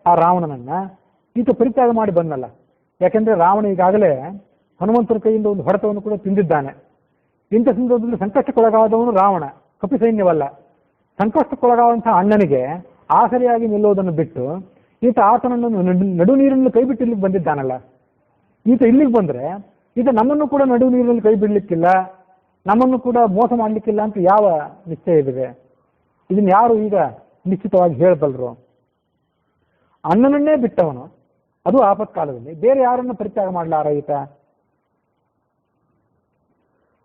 ಆ ರಾವಣನನ್ನ ಈತ ಪರಿತ್ಯಾಗ ಮಾಡಿ ಬಂದಲ್ಲ. ಯಾಕೆಂದ್ರೆ ರಾವಣ ಈಗಾಗಲೇ ಹನುಮಂತರ ಕೈಯಿಂದ ಒಂದು ಹೊಡೆತವನ್ನು ಕೂಡ ತಿಂದಿದ್ದಾನೆ. ಇಂಥ ಸಂದರ್ಭದಲ್ಲಿ ಸಂಕಷ್ಟಕ್ಕೊಳಗಾದವನು ರಾವಣ, ಕಪಿ ಸೈನ್ಯವಲ್ಲ. ಸಂಕಷ್ಟಕ್ಕೊಳಗಾದಂತಹ ಅಣ್ಣನಿಗೆ ಆಸರಿಯಾಗಿ ನಿಲ್ಲೋದನ್ನು ಬಿಟ್ಟು ಈತ ಆತನನ್ನು ನಡು ನೀರಿನಲ್ಲಿ ಕೈ ಬಿಟ್ಟು ಇಲ್ಲಿಗೆ ಬಂದಿದ್ದಾನಲ್ಲ. ಈತ ಇಲ್ಲಿಗೆ ಬಂದ್ರೆ ಈತ ನಮ್ಮನ್ನು ಕೂಡ ನಡು ನೀರಿನಲ್ಲಿ ಕೈ ಬಿಡ್ಲಿಕ್ಕಿಲ್ಲ, ನಮ್ಮನ್ನು ಕೂಡ ಮೋಸ ಮಾಡ್ಲಿಕ್ಕಿಲ್ಲ ಅಂತ ಯಾವ ನಿಶ್ಚಯ ಇದೆ? ಇದನ್ನ ಯಾರು ಈಗ ನಿಶ್ಚಿತವಾಗಿ ಹೇಳಬಲ್ಲರು? ಅಣ್ಣನನ್ನೇ ಬಿಟ್ಟವನು, ಅದು ಆಪತ್ಕಾಲದಲ್ಲಿ, ಬೇರೆ ಯಾರನ್ನು ಪರಿತ್ಯಾಗ ಮಾಡಲಾರ ಈತ?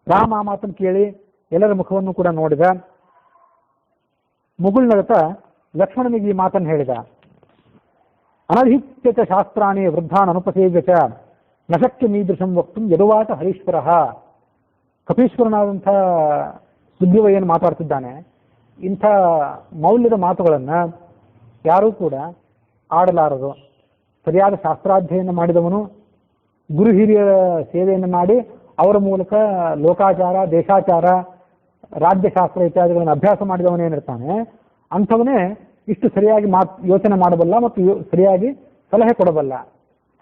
ರಾಮ ಆ ಮಾತನ್ನು ಕೇಳಿ ಎಲ್ಲರ ಮುಖವನ್ನು ಕೂಡ ನೋಡಿದ. ಮುಗುಳ್ನಗತ ಲಕ್ಷ್ಮಣನಿಗೆ ಈ ಮಾತನ್ನು ಹೇಳಿದ, ಅನಧಿತ್ಯ ಚ ಶಾಸ್ತ್ರಾಣಿ ವೃದ್ಧಾನ್ ಅನುಪಸೇವ್ಯ ಚ ನಶಕ್ಯ ಮೀದೃಶಂ ವಕ್ತು ಯದುವಾತ ಹರೀಶ್ವರ. ಕಪೀಶ್ವರನಾದಂಥ ಸುಗ್ರೀವ ಏನು ಮಾತಾಡ್ತಿದ್ದಾನೆ, ಇಂಥ ಮೌಲ್ಯದ ಮಾತುಗಳನ್ನು ಯಾರೂ ಕೂಡ ಆಡಲಾರದು. ಸರಿಯಾದ ಶಾಸ್ತ್ರಾಧ್ಯಯನ ಮಾಡಿದವನು, ಗುರು ಹಿರಿಯರ ಸೇವೆಯನ್ನು ಮಾಡಿ ಅವರ ಮೂಲಕ ಲೋಕಾಚಾರ, ದೇಶಾಚಾರ, ರಾಜ್ಯಶಾಸ್ತ್ರ ಇತ್ಯಾದಿಗಳನ್ನು ಅಭ್ಯಾಸ ಮಾಡಿದವನೇನಿರ್ತಾನೆ ಅಂಥವನೇ ಇಷ್ಟು ಸರಿಯಾಗಿ ಯೋಚನೆ ಮಾಡಬಲ್ಲ ಮತ್ತು ಸರಿಯಾಗಿ ಸಲಹೆ ಕೊಡಬಲ್ಲ.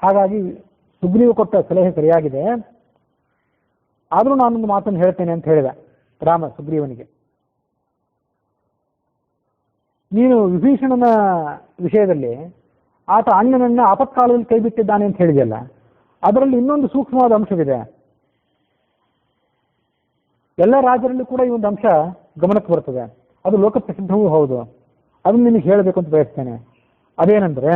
ಹಾಗಾಗಿ ಸುಗ್ರೀವ ಕೊಟ್ಟ ಸಲಹೆ ಸರಿಯಾಗಿದೆ. ಆದರೂ ನಾನೊಂದು ಮಾತನ್ನು ಹೇಳ್ತೇನೆ ಅಂತ ಹೇಳಿದ ರಾಮ ಸುಗ್ರೀವನಿಗೆ. ನೀನು ವಿಭೀಷಣನ ವಿಷಯದಲ್ಲಿ ಆತ ಅಣ್ಣನನ್ನ ಆಪತ್ಕಾಲದಲ್ಲಿ ಕೈ ಬಿಟ್ಟಿದ್ದಾನೆ ಅಂತ ಹೇಳಿದೆಯಲ್ಲ, ಅದರಲ್ಲಿ ಇನ್ನೊಂದು ಸೂಕ್ಷ್ಮವಾದ ಅಂಶವಿದೆ. ಎಲ್ಲ ರಾಜರಲ್ಲೂ ಕೂಡ ಈ ಒಂದು ಅಂಶ ಗಮನಕ್ಕೆ ಬರ್ತದೆ, ಅದು ಲೋಕಪ್ರಸಿದ್ಧವೂ ಹೌದು. ಅದನ್ನು ನಿನಗೆ ಹೇಳಬೇಕು ಅಂತ ಬಯಸ್ತೇನೆ. ಅದೇನೆಂದ್ರೆ,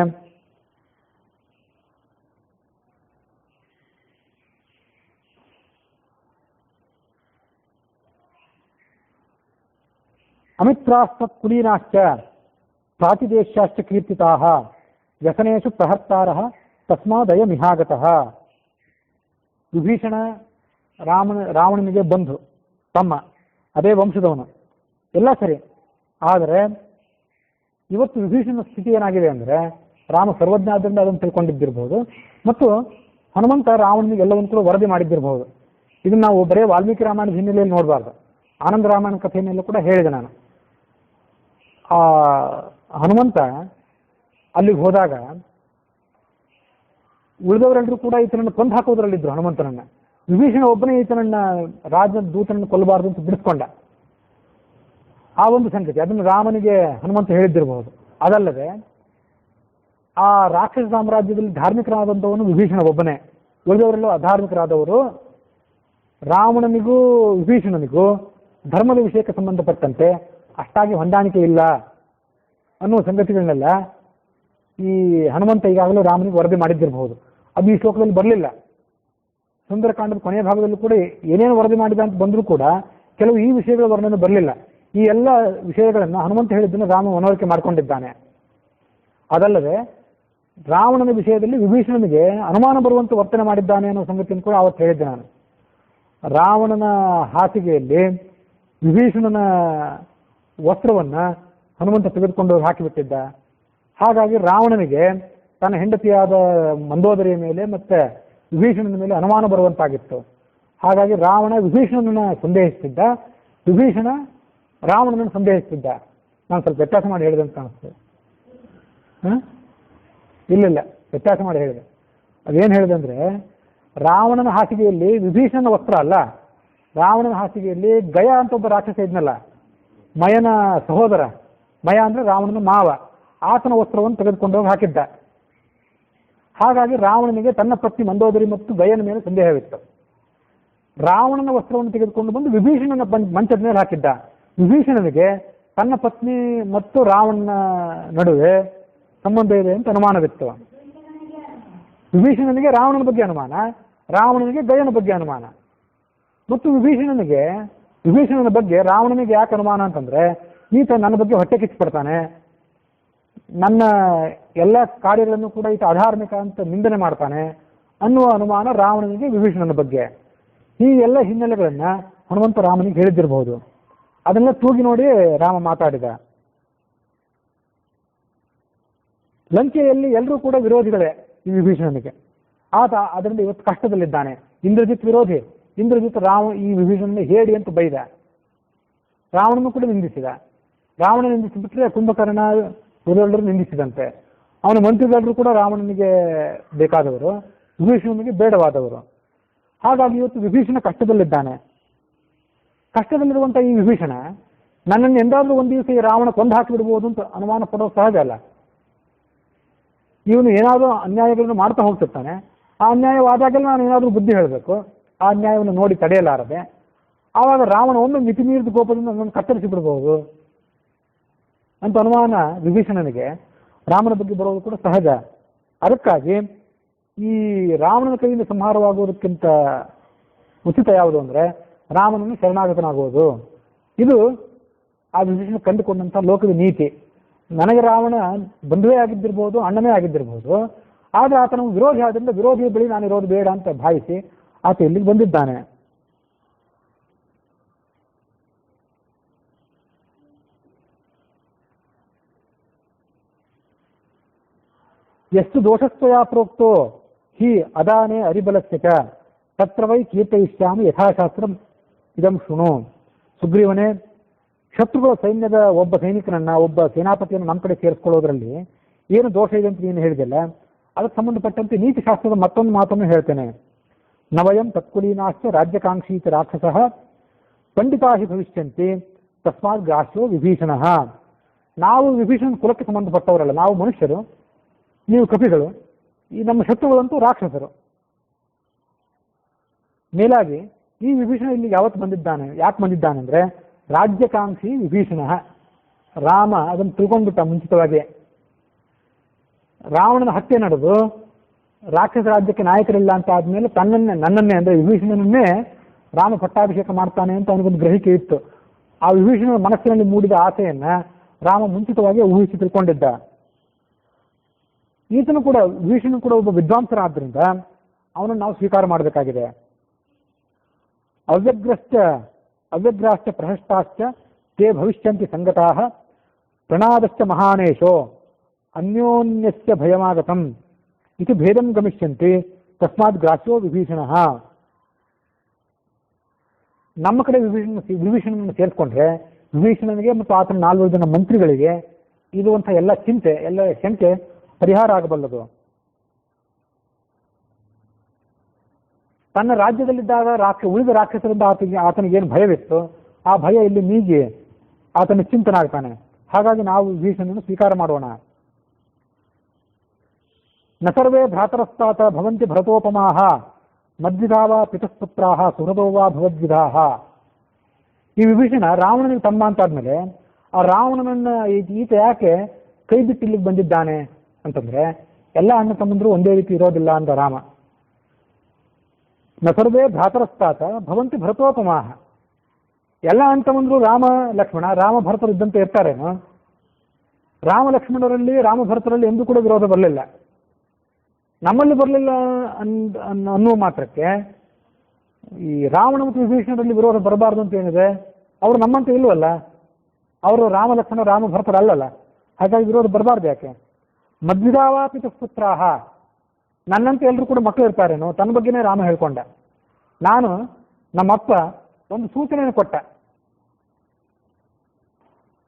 ಅಮಿತ್ರಾಸ್ತತ್ ಕುಲೀನಾಶ್ಚ ಪ್ರಾತಿದೇಶ್ಯಾಶ್ಚ ಕೀರ್ತಿತಾಃ ವ್ಯಸನೇಶು ಪ್ರಹರ್ತಾರಃ ತಸ್ಮಾದಯ ಮಿಹಾಗತಃ. ವಿಭೀಷಣ ರಾವಣನಿಗೆ ಬಂಧು, ತಮ್ಮ, ಅದೇ ವಂಶದವನು, ಎಲ್ಲ ಸರಿ. ಆದರೆ ಇವತ್ತು ವಿಭೀಷಣ ಸ್ಥಿತಿ ಏನಾಗಿದೆ ಅಂದರೆ, ರಾಮ ಸರ್ವಜ್ಞ ಆದ್ದರಿಂದ ಅದನ್ನು ತಿಳ್ಕೊಂಡಿದ್ದಿರಬಹುದು, ಮತ್ತು ಹನುಮಂತ ರಾವಣನಿಗೆ ಎಲ್ಲವನ್ನು ಕೂಡ ವರದಿ ಮಾಡಿದ್ದಿರಬಹುದು. ಇದನ್ನು ನಾವು ಬರೀ ವಾಲ್ಮೀಕಿ ರಾಮಾಯಣದ ಹಿನ್ನೆಲೆಯಲ್ಲಿ ನೋಡಬಾರ್ದು. ಆನಂದ ರಾಮಾಯಣ ಕಥೆಯನ್ನೆಲ್ಲ ಕೂಡ ಹೇಳಿದೆ ನಾನು. ಆ ಹನುಮಂತ ಅಲ್ಲಿಗೆ ಹೋದಾಗ ಉಳಿದವರೆಲ್ಲರೂ ಕೂಡ ಈತನನ್ನು ಕೊಂದು ಹಾಕೋದ್ರಲ್ಲಿದ್ರು. ಹನುಮಂತನನ್ನ ವಿಭೀಷಣ ಒಬ್ಬನೇ ಈತನನ್ನ ರಾಜದೂತನನ್ನು ಕೊಲ್ಲಬಾರದು ಅಂತ ಬಿಡಿಸ್ಕೊಂಡ. ಆ ಒಂದು ಸಂಗತಿ ಅದನ್ನು ರಾಮನಿಗೆ ಹನುಮಂತ ಹೇಳಿದ್ದಿರಬಹುದು. ಅದಲ್ಲದೆ ಆ ರಾಕ್ಷಸ ಸಾಮ್ರಾಜ್ಯದಲ್ಲಿ ಧಾರ್ಮಿಕರಾದಂಥವನು ವಿಭೀಷಣ ಒಬ್ಬನೇ, ಉಳಿದವರೆಲ್ಲೂ ಅಧಾರ್ಮಿಕರಾದವರು. ರಾವಣನಿಗೂ ವಿಭೀಷಣನಿಗೂ ಧರ್ಮದ ವಿಷಯಕ್ಕೆ ಸಂಬಂಧಪಟ್ಟಂತೆ ಅಷ್ಟಾಗಿ ಹೊಂದಾಣಿಕೆ ಇಲ್ಲ ಅನ್ನುವ ಸಂಗತಿಗಳನ್ನೆಲ್ಲ ಈ ಹನುಮಂತ ಈಗಾಗಲೂ ರಾಮನಿಗೆ ವರದಿ ಮಾಡಿದ್ದಿರಬಹುದು. ಅದು ಈ ಶ್ಲೋಕದಲ್ಲಿ ಬರಲಿಲ್ಲ. ಸುಂದರಕಾಂಡದ ಕೊನೆಯ ಭಾಗದಲ್ಲೂ ಕೂಡ ಏನೇನು ವರದಿ ಮಾಡಿದ ಅಂತ ಬಂದರೂ ಕೂಡ ಕೆಲವು ಈ ವಿಷಯಗಳ ವರ್ಣನೆ ಬರಲಿಲ್ಲ. ಈ ಎಲ್ಲ ವಿಷಯಗಳನ್ನು ಹನುಮಂತ ಹೇಳಿದ್ದನ್ನು ರಾಮ ಮನವರಿಕೆ ಮಾಡಿಕೊಂಡಿದ್ದಾನೆ. ಅದಲ್ಲದೆ ರಾವಣನ ವಿಷಯದಲ್ಲಿ ವಿಭೀಷಣನಿಗೆ ಅನುಮಾನ ಬರುವಂತೆ ವರ್ತನೆ ಮಾಡಿದ್ದಾನೆ ಅನ್ನೋ ಸಂಗತಿಯನ್ನು ಕೂಡ ಅವತ್ತು ಹೇಳಿದ್ದೆ ನಾನು. ರಾವಣನ ಹಾಸಿಗೆಯಲ್ಲಿ ವಿಭೀಷಣನ ವಸ್ತ್ರವನ್ನ ಹನುಮಂತ ತೆಗೆದುಕೊಂಡು ಹಾಕಿಬಿಟ್ಟಿದ್ದ. ಹಾಗಾಗಿ ರಾವಣನಿಗೆ ತನ್ನ ಹೆಂಡತಿಯಾದ ಮಂದೋದರಿಯ ಮೇಲೆ ಮತ್ತೆ ವಿಭೀಷಣನ ಮೇಲೆ ಅನುಮಾನ ಬರುವಂತಾಗಿತ್ತು. ಹಾಗಾಗಿ ರಾವಣ ವಿಭೀಷಣನನ್ನ ಸಂದೇಹಿಸ್ತಿದ್ದ, ವಿಭೀಷಣ ರಾವಣನನ್ನು ಸಂದೇಹಿಸ್ತಿದ್ದ. ನಾನು ಸ್ವಲ್ಪ ವ್ಯತ್ಯಾಸ ಮಾಡಿ ಹೇಳಿದೆ ಅಂತ ಕಾಣಿಸ್ತದೆ. ಇಲ್ಲ, ವ್ಯತ್ಯಾಸ ಮಾಡಿ ಹೇಳಿದೆ. ಅದೇನು ಹೇಳಿದೆ ಅಂದ್ರೆ, ರಾವಣನ ಹಾಸಿಗೆಯಲ್ಲಿ ವಿಭೀಷಣನ ವಸ್ತ್ರ ಅಲ್ಲ, ರಾವಣನ ಹಾಸಿಗೆಯಲ್ಲಿ ಗಯ ಅಂತ ಒಬ್ಬ ರಾಕ್ಷಸ ಇದ್ನಲ್ಲ, ಮಯನ ಸಹೋದರ. ಮಯ ಅಂದ್ರೆ ರಾವಣನ ಮಾವ, ಆತನ ವಸ್ತ್ರವನ್ನು ತೆಗೆದುಕೊಂಡು ಹೋಗಿ ಹಾಕಿದ್ದ. ಹಾಗಾಗಿ ರಾವಣನಿಗೆ ತನ್ನ ಪತ್ನಿ ಮಂದೋದರಿ ಮತ್ತು ಗಯನ ಮೇಲೆ ಸಂದೇಹವಿತ್ತು. ರಾವಣನ ವಸ್ತ್ರವನ್ನು ತೆಗೆದುಕೊಂಡು ಬಂದು ವಿಭೀಷಣನ ಮಂಚದ ಮೇಲೆ ಹಾಕಿದ್ದ. ವಿಭೀಷಣನಿಗೆ ತನ್ನ ಪತ್ನಿ ಮತ್ತು ರಾವಣನ ನಡುವೆ ಸಂಬಂಧ ಇದೆ ಅಂತ ಅನುಮಾನವಿತ್ತು. ವಿಭೀಷಣನಿಗೆ ರಾವಣನ ಬಗ್ಗೆ ಅನುಮಾನ, ರಾವಣನಿಗೆ ಗಯನ ಬಗ್ಗೆ ಅನುಮಾನ. ಮತ್ತು ವಿಭೀಷಣನ ಬಗ್ಗೆ ರಾವಣನಿಗೆ ಯಾಕೆ ಅನುಮಾನ ಅಂತಂದ್ರೆ, ಈತ ನನ್ನ ಬಗ್ಗೆ ಹೊಟ್ಟೆ ಕಿಚ್ಚುಪಡ್ತಾನೆ, ನನ್ನ ಎಲ್ಲ ಕಾರ್ಯಗಳನ್ನು ಕೂಡ ಈತ ಅಧಾರ್ಮಿಕ ಅಂತ ನಿಂದನೆ ಮಾಡ್ತಾನೆ ಅನ್ನುವ ಅನುಮಾನ ರಾವಣನಿಗೆ ವಿಭೀಷಣನ ಬಗ್ಗೆ. ಈ ಎಲ್ಲ ಹಿನ್ನೆಲೆಗಳನ್ನ ಹನುಮಂತ ರಾಮನಿಗೆ ಹೇಳಿದ್ದಿರಬಹುದು. ಅದನ್ನೆಲ್ಲ ತೂಗಿ ನೋಡಿ ರಾಮ ಮಾತಾಡಿದ. ಲಂಕೆಯಲ್ಲಿ ಎಲ್ಲರೂ ಕೂಡ ವಿರೋಧಿಗಳೇ ಈ ವಿಭೀಷಣನಿಗೆ. ಆತ ಅದರಿಂದ ಇವತ್ತು ಕಷ್ಟದಲ್ಲಿದ್ದಾನೆ. ಇಂದ್ರಜಿತ್ ವಿರೋಧಿ. ಇಂದ್ರಜಿತ್ ಈ ವಿಭೀಷಣನ ಹೇಡಿ ಅಂತ ಬೈದ. ರಾವಣನು ಕೂಡ ನಿಂದಿಸಿದ. ರಾವಣ ನಿಂದಿಸಿಬಿಟ್ರೆ ಕುಂಭಕರ್ಣ ಇವರೆಲ್ಲರೂ ನಿಂದಿಸಿದಂತೆ. ಅವನ ಮಂತ್ರಿಗಳೆಲ್ಲರೂ ಕೂಡ ರಾವಣನಿಗೆ ಬೇಕಾದವರು, ವಿಭೀಷಣನಿಗೆ ಬೇಡವಾದವರು. ಹಾಗಾಗಿ ಇವತ್ತು ವಿಭೀಷಣ ಕಷ್ಟದಲ್ಲಿದ್ದಾನೆ. ಕಷ್ಟದಲ್ಲಿರುವಂಥ ಈ ವಿಭೀಷಣ ನನ್ನನ್ನು ಎಂದಾದ್ರೂ ಒಂದು ದಿವಸ ಈ ರಾವಣ ಕೊಂದು ಹಾಕಿಬಿಡ್ಬೋದು ಅಂತ ಅನುಮಾನ ಪಡೋದು ಸಹಜ ಅಲ್ಲ. ಇವನು ಏನಾದರೂ ಅನ್ಯಾಯಗಳನ್ನು ಮಾಡ್ತಾ ಹೋಗ್ತಿರ್ತಾನೆ. ಆ ಅನ್ಯಾಯವಾದಾಗೆಲ್ಲ ನಾನು ಏನಾದರೂ ಬುದ್ಧಿ ಹೇಳಬೇಕು. ಆ ಅನ್ಯಾಯವನ್ನು ನೋಡಿ ತಡೆಯಲಾರದೆ ಆವಾಗ ರಾವಣ ಒಮ್ಮೆ ಮಿತಿ ಮೀರಿದ ಕೋಪದಿಂದ ನನ್ನನ್ನು ಕತ್ತರಿಸಿ ಬಿಡಬಹುದು ಅಂತ ಅನುಮಾನ ವಿಭೀಷಣನಿಗೆ ರಾಮನ ಬಗ್ಗೆ ಬರೋದು ಕೂಡ ಸಹಜ. ಅದಕ್ಕಾಗಿ ಈ ರಾವಣನ ಕೈಯಿಂದ ಸಂಹಾರವಾಗುವುದಕ್ಕಿಂತ ಉಚಿತ ಯಾವುದು ಅಂದ್ರೆ ರಾಮನನ್ನು ಶರಣಾಗತನಾಗುವುದು. ಇದು ಆ ವಿಭೀಷಣ ಕಂಡುಕೊಂಡಂಥ ಲೋಕದ ನೀತಿ. ನನಗೆ ರಾವಣ ಬಂಧುವೇ ಆಗಿದ್ದಿರ್ಬೋದು, ಅಣ್ಣನೇ ಆಗಿದ್ದಿರ್ಬೋದು, ಆದರೆ ಆತನ ವಿರೋಧಿ ಆದ್ರಿಂದ ವಿರೋಧಿಯ ಬಳಿ ನಾನು ಇರೋದು ಬೇಡ ಅಂತ ಭಾವಿಸಿ ಆತ ಇಲ್ಲಿಗೆ ಬಂದಿದ್ದಾನೆ. ಎಷ್ಟು ದೋಷಸ್ತ್ವಯಾ ಪ್ರೋಕ್ತೋ ಹಿ ಅದಾನೆ ಅರಿಬಲಸ್ಯ ಚ ತತ್ರ ವೈ ಕೀರ್ತಯಿಷ್ಯಾಮಿ ಯಥಾಶಾಸ್ತ್ರಂ ಇದಂ ಶೃಣು. ಸುಗ್ರೀವನೇ, ಶತ್ರುಗಳ ಸೈನ್ಯದ ಒಬ್ಬ ಸೈನಿಕನನ್ನ, ಒಬ್ಬ ಸೇನಾಪತಿಯನ್ನು ನಮ್ಮ ಕಡೆ ಸೇರಿಸ್ಕೊಳ್ಳೋದ್ರಲ್ಲಿ ಏನು ದೋಷ ಇದೆ ಅಂತ ನೀನು ಹೇಳಿದೆಲ್ಲ, ಅದಕ್ಕೆ ಸಂಬಂಧಪಟ್ಟಂತೆ ನೀತಿಶಾಸ್ತ್ರದ ಮತ್ತೊಂದು ಮಾತನ್ನು ಹೇಳ್ತೇನೆ. ನವಯಂ ತತ್ಕುಲೀನಾಶ್ಚ ರಾಜ್ಯಕಾಂಕ್ಷೀತ ರಾಕ್ಷಸಃ ಪಂಡಿತಾ ಹಿ ಭವಿಷ್ಯಂತಿ ತಸ್ಮಾತ್ ಗ್ರಾಹ್ಯೋ ವಿಭೀಷಣ. ನಾವು ವಿಭೀಷಣ ಕುಲಕ್ಕೆ ಸಂಬಂಧಪಟ್ಟವರಲ್ಲ, ನಾವು ಮನುಷ್ಯರು, ನೀವು ಕಪಿಗಳು. ಈ ನಮ್ಮ ಶತ್ರುಗಳಂತೂ ರಾಕ್ಷಸರು. ಮೇಲಾಗಿ ಈ ವಿಭೀಷಣ ಇಲ್ಲಿ ಯಾವತ್ತು ಬಂದಿದ್ದಾನೆ, ಯಾಕೆ ಬಂದಿದ್ದಾನೆ ಅಂದ್ರೆ ರಾಜ್ಯಕಾಂಕ್ಷಿ ವಿಭೀಷಣ. ರಾಮ ಅದನ್ನು ತಿಳ್ಕೊಂಡ್ಬಿಟ್ಟ ಮುಂಚಿತವಾಗಿ. ರಾವಣನ ಹತ್ಯೆ ನಡೆದು ರಾಕ್ಷಸ ರಾಜ್ಯಕ್ಕೆ ನಾಯಕರಿಲ್ಲ ಅಂತ ಆದ್ಮೇಲೆ ನನ್ನನ್ನೇ ಅಂದ್ರೆ ವಿಭೀಷಣನನ್ನೇ ರಾಮ ಪಟ್ಟಾಭಿಷೇಕ ಮಾಡ್ತಾನೆ ಅಂತ ಅವನಿಗೊಂದು ಗ್ರಹಿಕೆ ಇತ್ತು. ಆ ವಿಭೀಷಣನ ಮನಸ್ಸಿನಲ್ಲಿ ಮೂಡಿದ ಆಸೆಯನ್ನ ರಾಮ ಮುಂಚಿತವಾಗಿ ಊಹಿಸಿ ತಿಳ್ಕೊಂಡಿದ್ದ. ಈತನು ಕೂಡ ವಿಭೀಷಣ ಕೂಡ ಒಬ್ಬ ವಿದ್ವಾಂಸರಾದ್ರಿಂದ ಅವನನ್ನು ನಾವು ಸ್ವೀಕಾರ ಮಾಡಬೇಕಾಗಿದೆ. ಅವ್ಯಗ್ರಾಶ್ಚ ಪ್ರಹಷ್ಟಾಶ್ಚ ತೇ ಭವಿಷ್ಯಂತಿ ಸಂಗತಾಃ ಪ್ರಣಾದಶ್ಚ ಮಹಾನೇಶೋ ಅನ್ಯೋನ್ಯಸ್ಯ ಭಯಮಾಗತಂ ಇತಿ ಭೇದಂ ಗಮಿಷ್ಯಂತಿ ತಸ್ಮಾತ್ ಗ್ರಾಸ್ಯೋ ವಿಭೀಷಣ. ನಮ್ಮ ಕಡೆ ವಿಭೀಷಣನ ಸೇರಿಸ್ಕೊಂಡ್ರೆ ವಿಭೀಷಣನಿಗೆ ಮತ್ತು ಆತನ 4 ಜನ ಮಂತ್ರಿಗಳಿಗೆ ಇರುವಂತಹ ಎಲ್ಲ ಚಿಂತೆ, ಎಲ್ಲ ಶಂಕೆ ಪರಿಹಾರ ಆಗಬಲ್ಲದು. ತನ್ನ ರಾಜ್ಯದಲ್ಲಿದ್ದಾಗ ಉಳಿದ ರಾಕ್ಷಸರಿಂದ ಆತನಿಗೇನು ಭಯವಿತ್ತು, ಆ ಭಯ ಇಲ್ಲಿ ನೀಗಿ ಆತನ ಚಿಂತನಾಗ್ತಾನೆ. ಹಾಗಾಗಿ ನಾವು ವಿಭೀಷಣನನ್ನು ಸ್ವೀಕಾರ ಮಾಡೋಣ. ನ ಸರ್ವೇ ಭ್ರಾತರಸ್ತಾತ ಭವಂತಿ ಭರತೋಪಮಾಹ ಮದ್ವಿಧಾವ ಪಿತುಃಪುತ್ರಾಹ ಸುಹೃದೋವಾ ಭವದ್ವಿಧಾಹ. ಈ ವಿಭೀಷಣ ರಾವಣನಿಗೆ ತಮ್ಮ ಅಂತಾದ್ಮೇಲೆ ಆ ರಾವಣನನ್ನ ಈತ ಯಾಕೆ ಕೈ ಬಿಟ್ಟು ಇಲ್ಲಿಗೆ ಬಂದಿದ್ದಾನೆ ಅಂತಂದ್ರೆ, ಎಲ್ಲ ಅಣ್ಣ ತಮ್ಮಂದ್ರು ಒಂದೇ ರೀತಿ ಇರೋದಿಲ್ಲ ಅಂದ ರಾಮ. ನ ಸರ್ವೇ ಭ್ರಾತರಸ್ತಾತ ಭವಂತಿ ಭರತೋಪಮಾಹ. ಎಲ್ಲ ಅಣ್ಣ ತಮ್ಮಂದ್ರು ರಾಮ ಲಕ್ಷ್ಮಣ, ರಾಮ ಭರತರು ಇದ್ದಂತೆ ಇರ್ತಾರೇನು? ರಾಮ ಲಕ್ಷ್ಮಣರಲ್ಲಿ ರಾಮ ಭರತರಲ್ಲಿ ಎಂದೂ ಕೂಡ ವಿರೋಧ ಬರಲಿಲ್ಲ. ನಮ್ಮಲ್ಲಿ ಬರಲಿಲ್ಲ ಅನ್ನುವ ಮಾತ್ರಕ್ಕೆ ಈ ರಾವಣ ಮತ್ತು ವಿಭೀಷಣರಲ್ಲಿ ವಿರೋಧ ಬರಬಾರ್ದು ಅಂತ ಏನಿದೆ? ಅವರು ನಮ್ಮಂತೆ ಇಲ್ವಲ್ಲ, ಅವರು ರಾಮ ಲಕ್ಷ್ಮಣ ರಾಮ ಭರತರ ಅಲ್ಲಲ್ಲ, ಹಾಗಾಗಿ ವಿರೋಧ ಬರಬಾರ್ದು ಯಾಕೆ? ಮದ್ವಿಧಾವಾಪಿತ ಪುತ್ರಾಹ, ನನ್ನಂತೆ ಎಲ್ಲರೂ ಕೂಡ ಮಕ್ಕಳು ಇರ್ತಾರೇನೋ, ತನ್ನ ಬಗ್ಗೆನೇ ರಾಮ ಹೇಳ್ಕೊಂಡ. ನಮ್ಮಪ್ಪ ಒಂದು ಸೂಚನೆಯನ್ನು ಕೊಟ್ಟ,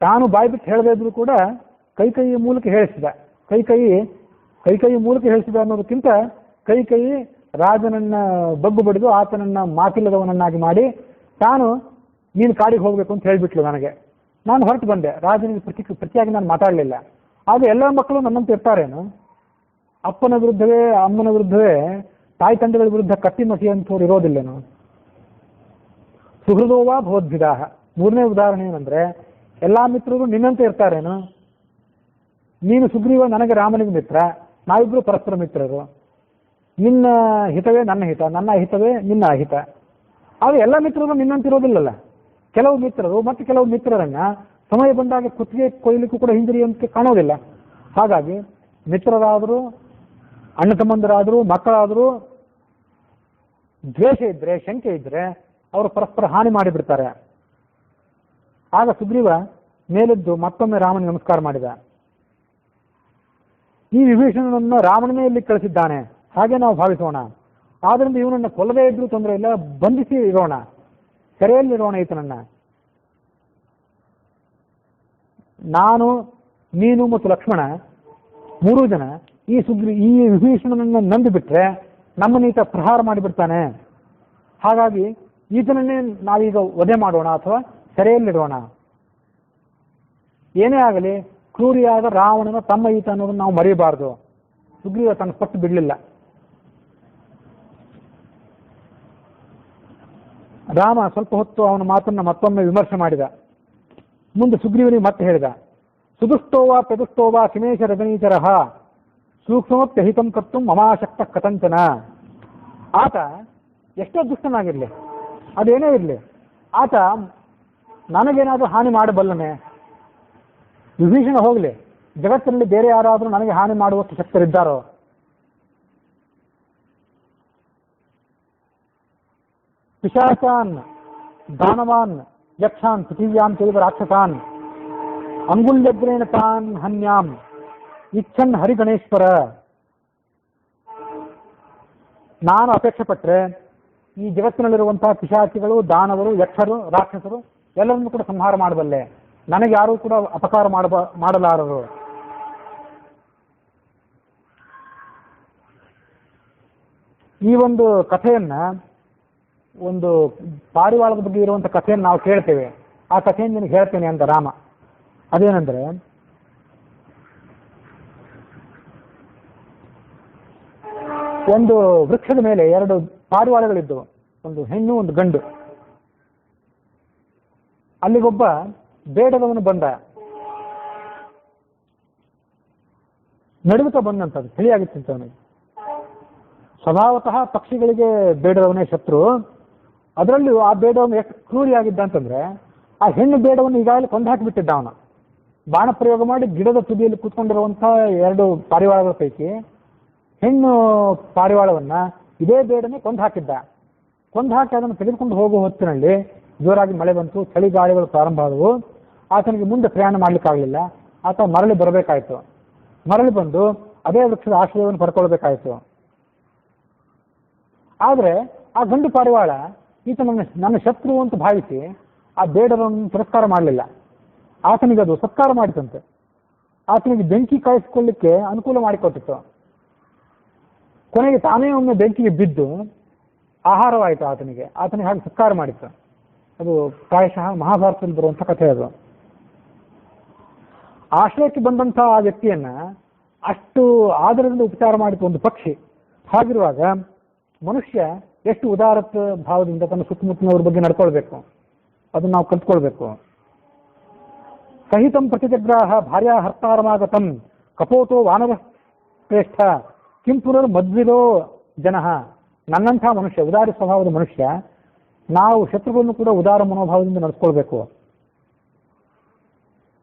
ತಾನು ಬಾಯಿ ಬಿಟ್ಟು ಹೇಳದೇ ಇದ್ರು ಕೂಡ ಕೈಕೈಯ ಮೂಲಕ ಹೇಳಿಸಿದ. ಕೈಕೈ ಮೂಲಕ ಹೇಳಿಸಿದ ಅನ್ನೋದಕ್ಕಿಂತ ಕೈ ರಾಜನನ್ನ ಬಗ್ಗು ಬಡಿದು ಆತನನ್ನ ಮಾತಿಲ್ಲದವನನ್ನಾಗಿ ಮಾಡಿ ತಾನು ನೀನು ಕಾಡಿಗೆ ಹೋಗ್ಬೇಕು ಅಂತ ಹೇಳಿಬಿಟ್ಲು ನನಗೆ. ನಾನು ಹೊರಟು ಬಂದೆ, ರಾಜನಿಗೆ ಪ್ರತಿಯಾಗಿ ನಾನು ಮಾತಾಡಲಿಲ್ಲ. ಆಗ ಎಲ್ಲ ಮಕ್ಕಳು ನನ್ನಂತೆ ಇರ್ತಾರೇನು? ಅಪ್ಪನ ವಿರುದ್ಧವೇ ಅಮ್ಮನ ವಿರುದ್ಧವೇ ತಾಯಿ ತಂದೆಗಳ ವಿರುದ್ಧ ಕತ್ತಿ ಮಸಿಯಂಥವ್ರು ಇರೋದಿಲ್ಲೇನು? ಸುಹೃದೋವಾ ಭವದ್ಭಿದಾಹ. 3ನೇ ಉದಾಹರಣೆ ಏನಂದ್ರೆ, ಎಲ್ಲಾ ಮಿತ್ರರು ನಿನ್ನಂತೆ ಇರ್ತಾರೇನು? ನೀನು ಸುಗ್ರೀವ, ನನಗೆ ರಾಮನಿಗೆ ಮಿತ್ರ, ನಾವಿಬ್ರು ಪರಸ್ಪರ ಮಿತ್ರರು. ನಿನ್ನ ಹಿತವೇ ನನ್ನ ಹಿತ, ನನ್ನ ಹಿತವೇ ನಿನ್ನ ಅಹಿತ. ಆದರೆ ಎಲ್ಲ ಮಿತ್ರರು ನಿನ್ನಂತಿರೋದಿಲ್ಲಲ್ಲ. ಕೆಲವು ಮಿತ್ರರು ಮತ್ತೆ ಕೆಲವು ಮಿತ್ರರನ್ನ ಸಮಯ ಬಂದಾಗ ಕುತ್ತಿಗೆ ಕೊಯ್ಲಿಕ್ಕೂ ಕೂಡ ಹಿಂದಿರಿಯಂತೆ ಕಾಣೋದಿಲ್ಲ. ಹಾಗಾಗಿ ಮಿತ್ರರಾದರೂ, ಅಣ್ಣ ತಮ್ಮಂದರಾದರೂ, ಮಕ್ಕಳಾದರೂ ದ್ವೇಷ ಇದ್ರೆ, ಶಂಕೆ ಇದ್ರೆ ಅವರು ಪರಸ್ಪರ ಹಾನಿ ಮಾಡಿಬಿಡ್ತಾರೆ. ಆಗ ಸುಗ್ರೀವ ಮೇಲೆದ್ದು ಮತ್ತೊಮ್ಮೆ ರಾಮನಿಗೆ ನಮಸ್ಕಾರ ಮಾಡಿದ. ಈ ವಿಭೀಷಣನನ್ನು ರಾಮನೇ ಇಲ್ಲಿ ಕಳಿಸಿದ್ದಾನೆ ಹಾಗೆ ನಾವು ಭಾವಿಸೋಣ. ಆದ್ರಿಂದ ಇವನನ್ನು ಕೊಲ್ಲದೇ ಇದ್ರೂ ತೊಂದರೆ ಇಲ್ಲ, ಬಂಧಿಸಿ ಇರೋಣ, ಸೆರೆಯಲ್ಲಿರೋಣ ಈತನನ್ನ. ನಾನು, ನೀನು ಮತ್ತು ಲಕ್ಷ್ಮಣ 3 ಜನ ಈ ವಿಭೀಷಣನನ್ನು ನಂಬಿ ಬಿಟ್ರೆ ನಮ್ಮನ್ನ ಈತ ಪ್ರಹಾರ ಮಾಡಿಬಿಡ್ತಾನೆ. ಹಾಗಾಗಿ ಈತನನ್ನೇ ನಾವೀಗ ವಧೆ ಮಾಡೋಣ ಅಥವಾ ಸೆರೆಯಲ್ಲಿಡೋಣ. ಏನೇ ಆಗಲಿ ಕ್ರೂರಿಯಾದ ರಾವಣನ ತಮ್ಮ ಈತ ಅನ್ನೋದನ್ನು ನಾವು ಮರೆಯಬಾರದು. ಸುಗ್ರೀವ ತನ್ನ ಪಟ್ಟು ಬಿಡಲಿಲ್ಲ. ರಾಮ ಸ್ವಲ್ಪ ಹೊತ್ತು ಅವನ ಮಾತನ್ನ ಮತ್ತೊಮ್ಮೆ ವಿಮರ್ಶೆ ಮಾಡಿದ. ಮುಂದೆ ಸುಗ್ರೀವನಿಗೆ ಮತ್ತೆ ಹೇಳಿದ, ಸುದುಷ್ಟೋವಾ ಪ್ರದುಷ್ಟೋವಾ ಕಿಮೇಶ ರಜನೀಚರಃ ಸೂಕ್ಷ್ಮಪ್ಯಹಿತಂ ಕರ್ತು ಮಮಾಶಕ್ತ ಕಥಂಚನ. ಆತ ಎಷ್ಟೋ ದುಷ್ಟನಾಗಿರ್ಲಿ, ಅದೇನೇ ಇರಲಿ, ಆತ ನನಗೇನಾದ್ರೂ ಹಾನಿ ಮಾಡಬಲ್ಲನೆ? ವಿಭೀಷಣ ಹೋಗ್ಲಿ, ಜಗತ್ತಿನಲ್ಲಿ ಬೇರೆ ಯಾರಾದರೂ ನನಗೆ ಹಾನಿ ಮಾಡುವಷ್ಟು ಶಕ್ತರಿದ್ದಾರೋ? ಪಿಶಾಚಾನ್ ದಾನವಾನ್ ಯಕ್ಷಾನ್ ಪೃಥಿವ್ಯಾಂ ಚೈವ ರಾಕ್ಷಸಾನ್ ಅಂಗುಲ್ಯಗ್ರೇಣ ತಾನ್ ಹನ್ಯಾಂ ಇಚ್ಛನ್ ಹರಿಗಣೇಶ್ವರ. ನಾನು ಅಪೇಕ್ಷೆ ಪಟ್ಟರೆ ಈ ಜಗತ್ತಿನಲ್ಲಿರುವಂತಹ ಪಿಶಾಚಿಗಳು, ದಾನವರು, ಯಕ್ಷರು, ರಾಕ್ಷಸರು ಎಲ್ಲರನ್ನೂ ಕೂಡ ಸಂಹಾರ ಮಾಡಬಲ್ಲೆ. ನನಗೆ ಯಾರೂ ಕೂಡ ಅಪಕಾರ ಮಾಡಲಾರರು. ಈ ಒಂದು ಕಥೆಯನ್ನ, ಒಂದು ಪಾರಿವಾಳದ ಬಗ್ಗೆ ಇರುವಂಥ ಕಥೆಯನ್ನು ನಾವು ಕೇಳ್ತೇವೆ. ಆ ಕಥೆಯನ್ನು ನಿನಗೆ ಹೇಳ್ತೇನೆ ಅಂತ ರಾಮ. ಅದೇನೆಂದ್ರೆ, ಒಂದು ವೃಕ್ಷದ ಮೇಲೆ 2 ಪಾರಿವಾಳಗಳಿದ್ದವು, ಒಂದು ಹೆಣ್ಣು ಒಂದು ಗಂಡು. ಅಲ್ಲಿಗೊಬ್ಬ ಬೇಡದವನು ಬಂದ. ನಡುಗುತ್ತಾ ಬಂದಂಥದ್ದು, ತಿಳಿಯಾಗಿತ್ತು ಅವನಿಗೆ. ಸ್ವಭಾವತಃ ಪಕ್ಷಿಗಳಿಗೆ ಬೇಡದವನೇ ಶತ್ರು. ಅದರಲ್ಲೂ ಆ ಬೇಡವನು ಎಷ್ಟು ಕ್ರೂರಿಯಾಗಿದ್ದ ಅಂತಂದ್ರೆ, ಆ ಹೆಣ್ಣು ಬೇಡವನ್ನು ಈಗಾಗಲೇ ಕೊಂದು ಹಾಕಿಬಿಟ್ಟಿದ್ದ ಅವನು. ಬಾಣ ಪ್ರಯೋಗ ಮಾಡಿ ಗಿಡದ ತುದಿಯಲ್ಲಿ ಕೂತ್ಕೊಂಡಿರುವಂತಹ 2 ಪಾರಿವಾಳಗಳ ಪೈಕಿ ಹೆಣ್ಣು ಪಾರಿವಾಳವನ್ನ ಇದೇ ಬೇಡನೆ ಕೊಂದು ಹಾಕಿದ್ದ. ಕೊಂದು ಹಾಕಿ ಅದನ್ನು ತೆಗೆದುಕೊಂಡು ಹೋಗುವ ಹೊತ್ತಿನಲ್ಲಿ ಜೋರಾಗಿ ಮಳೆ ಬಂತು, ಚಳಿಗಾಳಿಗಳು ಪ್ರಾರಂಭ ಆದವು. ಆತನಿಗೆ ಮುಂದೆ ಪ್ರಯಾಣ ಮಾಡ್ಲಿಕ್ಕಾಗಲಿಲ್ಲ. ಆತ ಮರಳಿ ಬರಬೇಕಾಯ್ತು. ಮರಳಿ ಬಂದು ಅದೇ ವೃಕ್ಷದ ಆಶ್ರಯವನ್ನು ಪಡ್ಕೊಳ್ಬೇಕಾಯ್ತು. ಆದರೆ ಆ ಗಂಡು ಪಾರಿವಾಳ ಈತ ನನ್ನ ಶತ್ರು ಅಂತ ಭಾವಿಸಿ ಆ ಬೇಡರನ್ನು ತಿರಸ್ಕಾರ ಮಾಡಲಿಲ್ಲ. ಆತನಿಗೆ ಅದು ಸತ್ಕಾರ ಮಾಡಿತಂತೆ. ಆತನಿಗೆ ಬೆಂಕಿ ಕಾಯಿಸಿಕೊಳ್ಳಿಕ್ಕೆ ಅನುಕೂಲ ಮಾಡಿಕೊಟ್ಟಿತ್ತು. ಕೊನೆಗೆ ತಾನೇ ಒಮ್ಮೆ ಬೆಂಕಿಗೆ ಬಿದ್ದು ಆಹಾರವಾಯಿತು ಆತನಿಗೆ ಹಾಗೆ ಸತ್ಕಾರ ಮಾಡಿತ್ತು. ಅದು ಪ್ರಾಯಶಃ ಮಹಾಭಾರತದಲ್ಲಿ ಬರುವಂಥ ಕಥೆ ಅದು. ಆಶ್ರಯಕ್ಕೆ ಬಂದಂಥ ಆ ವ್ಯಕ್ತಿಯನ್ನ ಅಷ್ಟು ಆದರದಿಂದ ಉಪಚಾರ ಮಾಡಿತು ಒಂದು ಪಕ್ಷಿ. ಹಾಗಿರುವಾಗ ಮನುಷ್ಯ ಎಷ್ಟು ಉದಾರತ ಭಾವದಿಂದ ತನ್ನ ಸುತ್ತಮುತ್ತಲಿನವ್ರ ಬಗ್ಗೆ ನಡ್ಕೊಳ್ಬೇಕು, ಅದನ್ನು ನಾವು ಕಲ್ತ್ಕೊಳ್ಬೇಕು. ಸಹಿತಂ ಪ್ರತಿಜಗ್ರಾಹ ಭಾರ್ಯಾ ಹರ್ತಾರಮಾಗತಂ ಕಪೋತೋ ವಾನರ ಶ್ರೇಷ್ಠ ಕಿಂ ಪುನರ್ ಮದ್ವಿರೋ ಜನಃ. ನನ್ನಂಥ ಮನುಷ್ಯ, ಉದಾರ ಸ್ವಭಾವದ ಮನುಷ್ಯ, ನಾವು ಶತ್ರುಗಳನ್ನು ಕೂಡ ಉದಾರ ಮನೋಭಾವದಿಂದ ನಡೆಸ್ಕೊಳ್ಬೇಕು.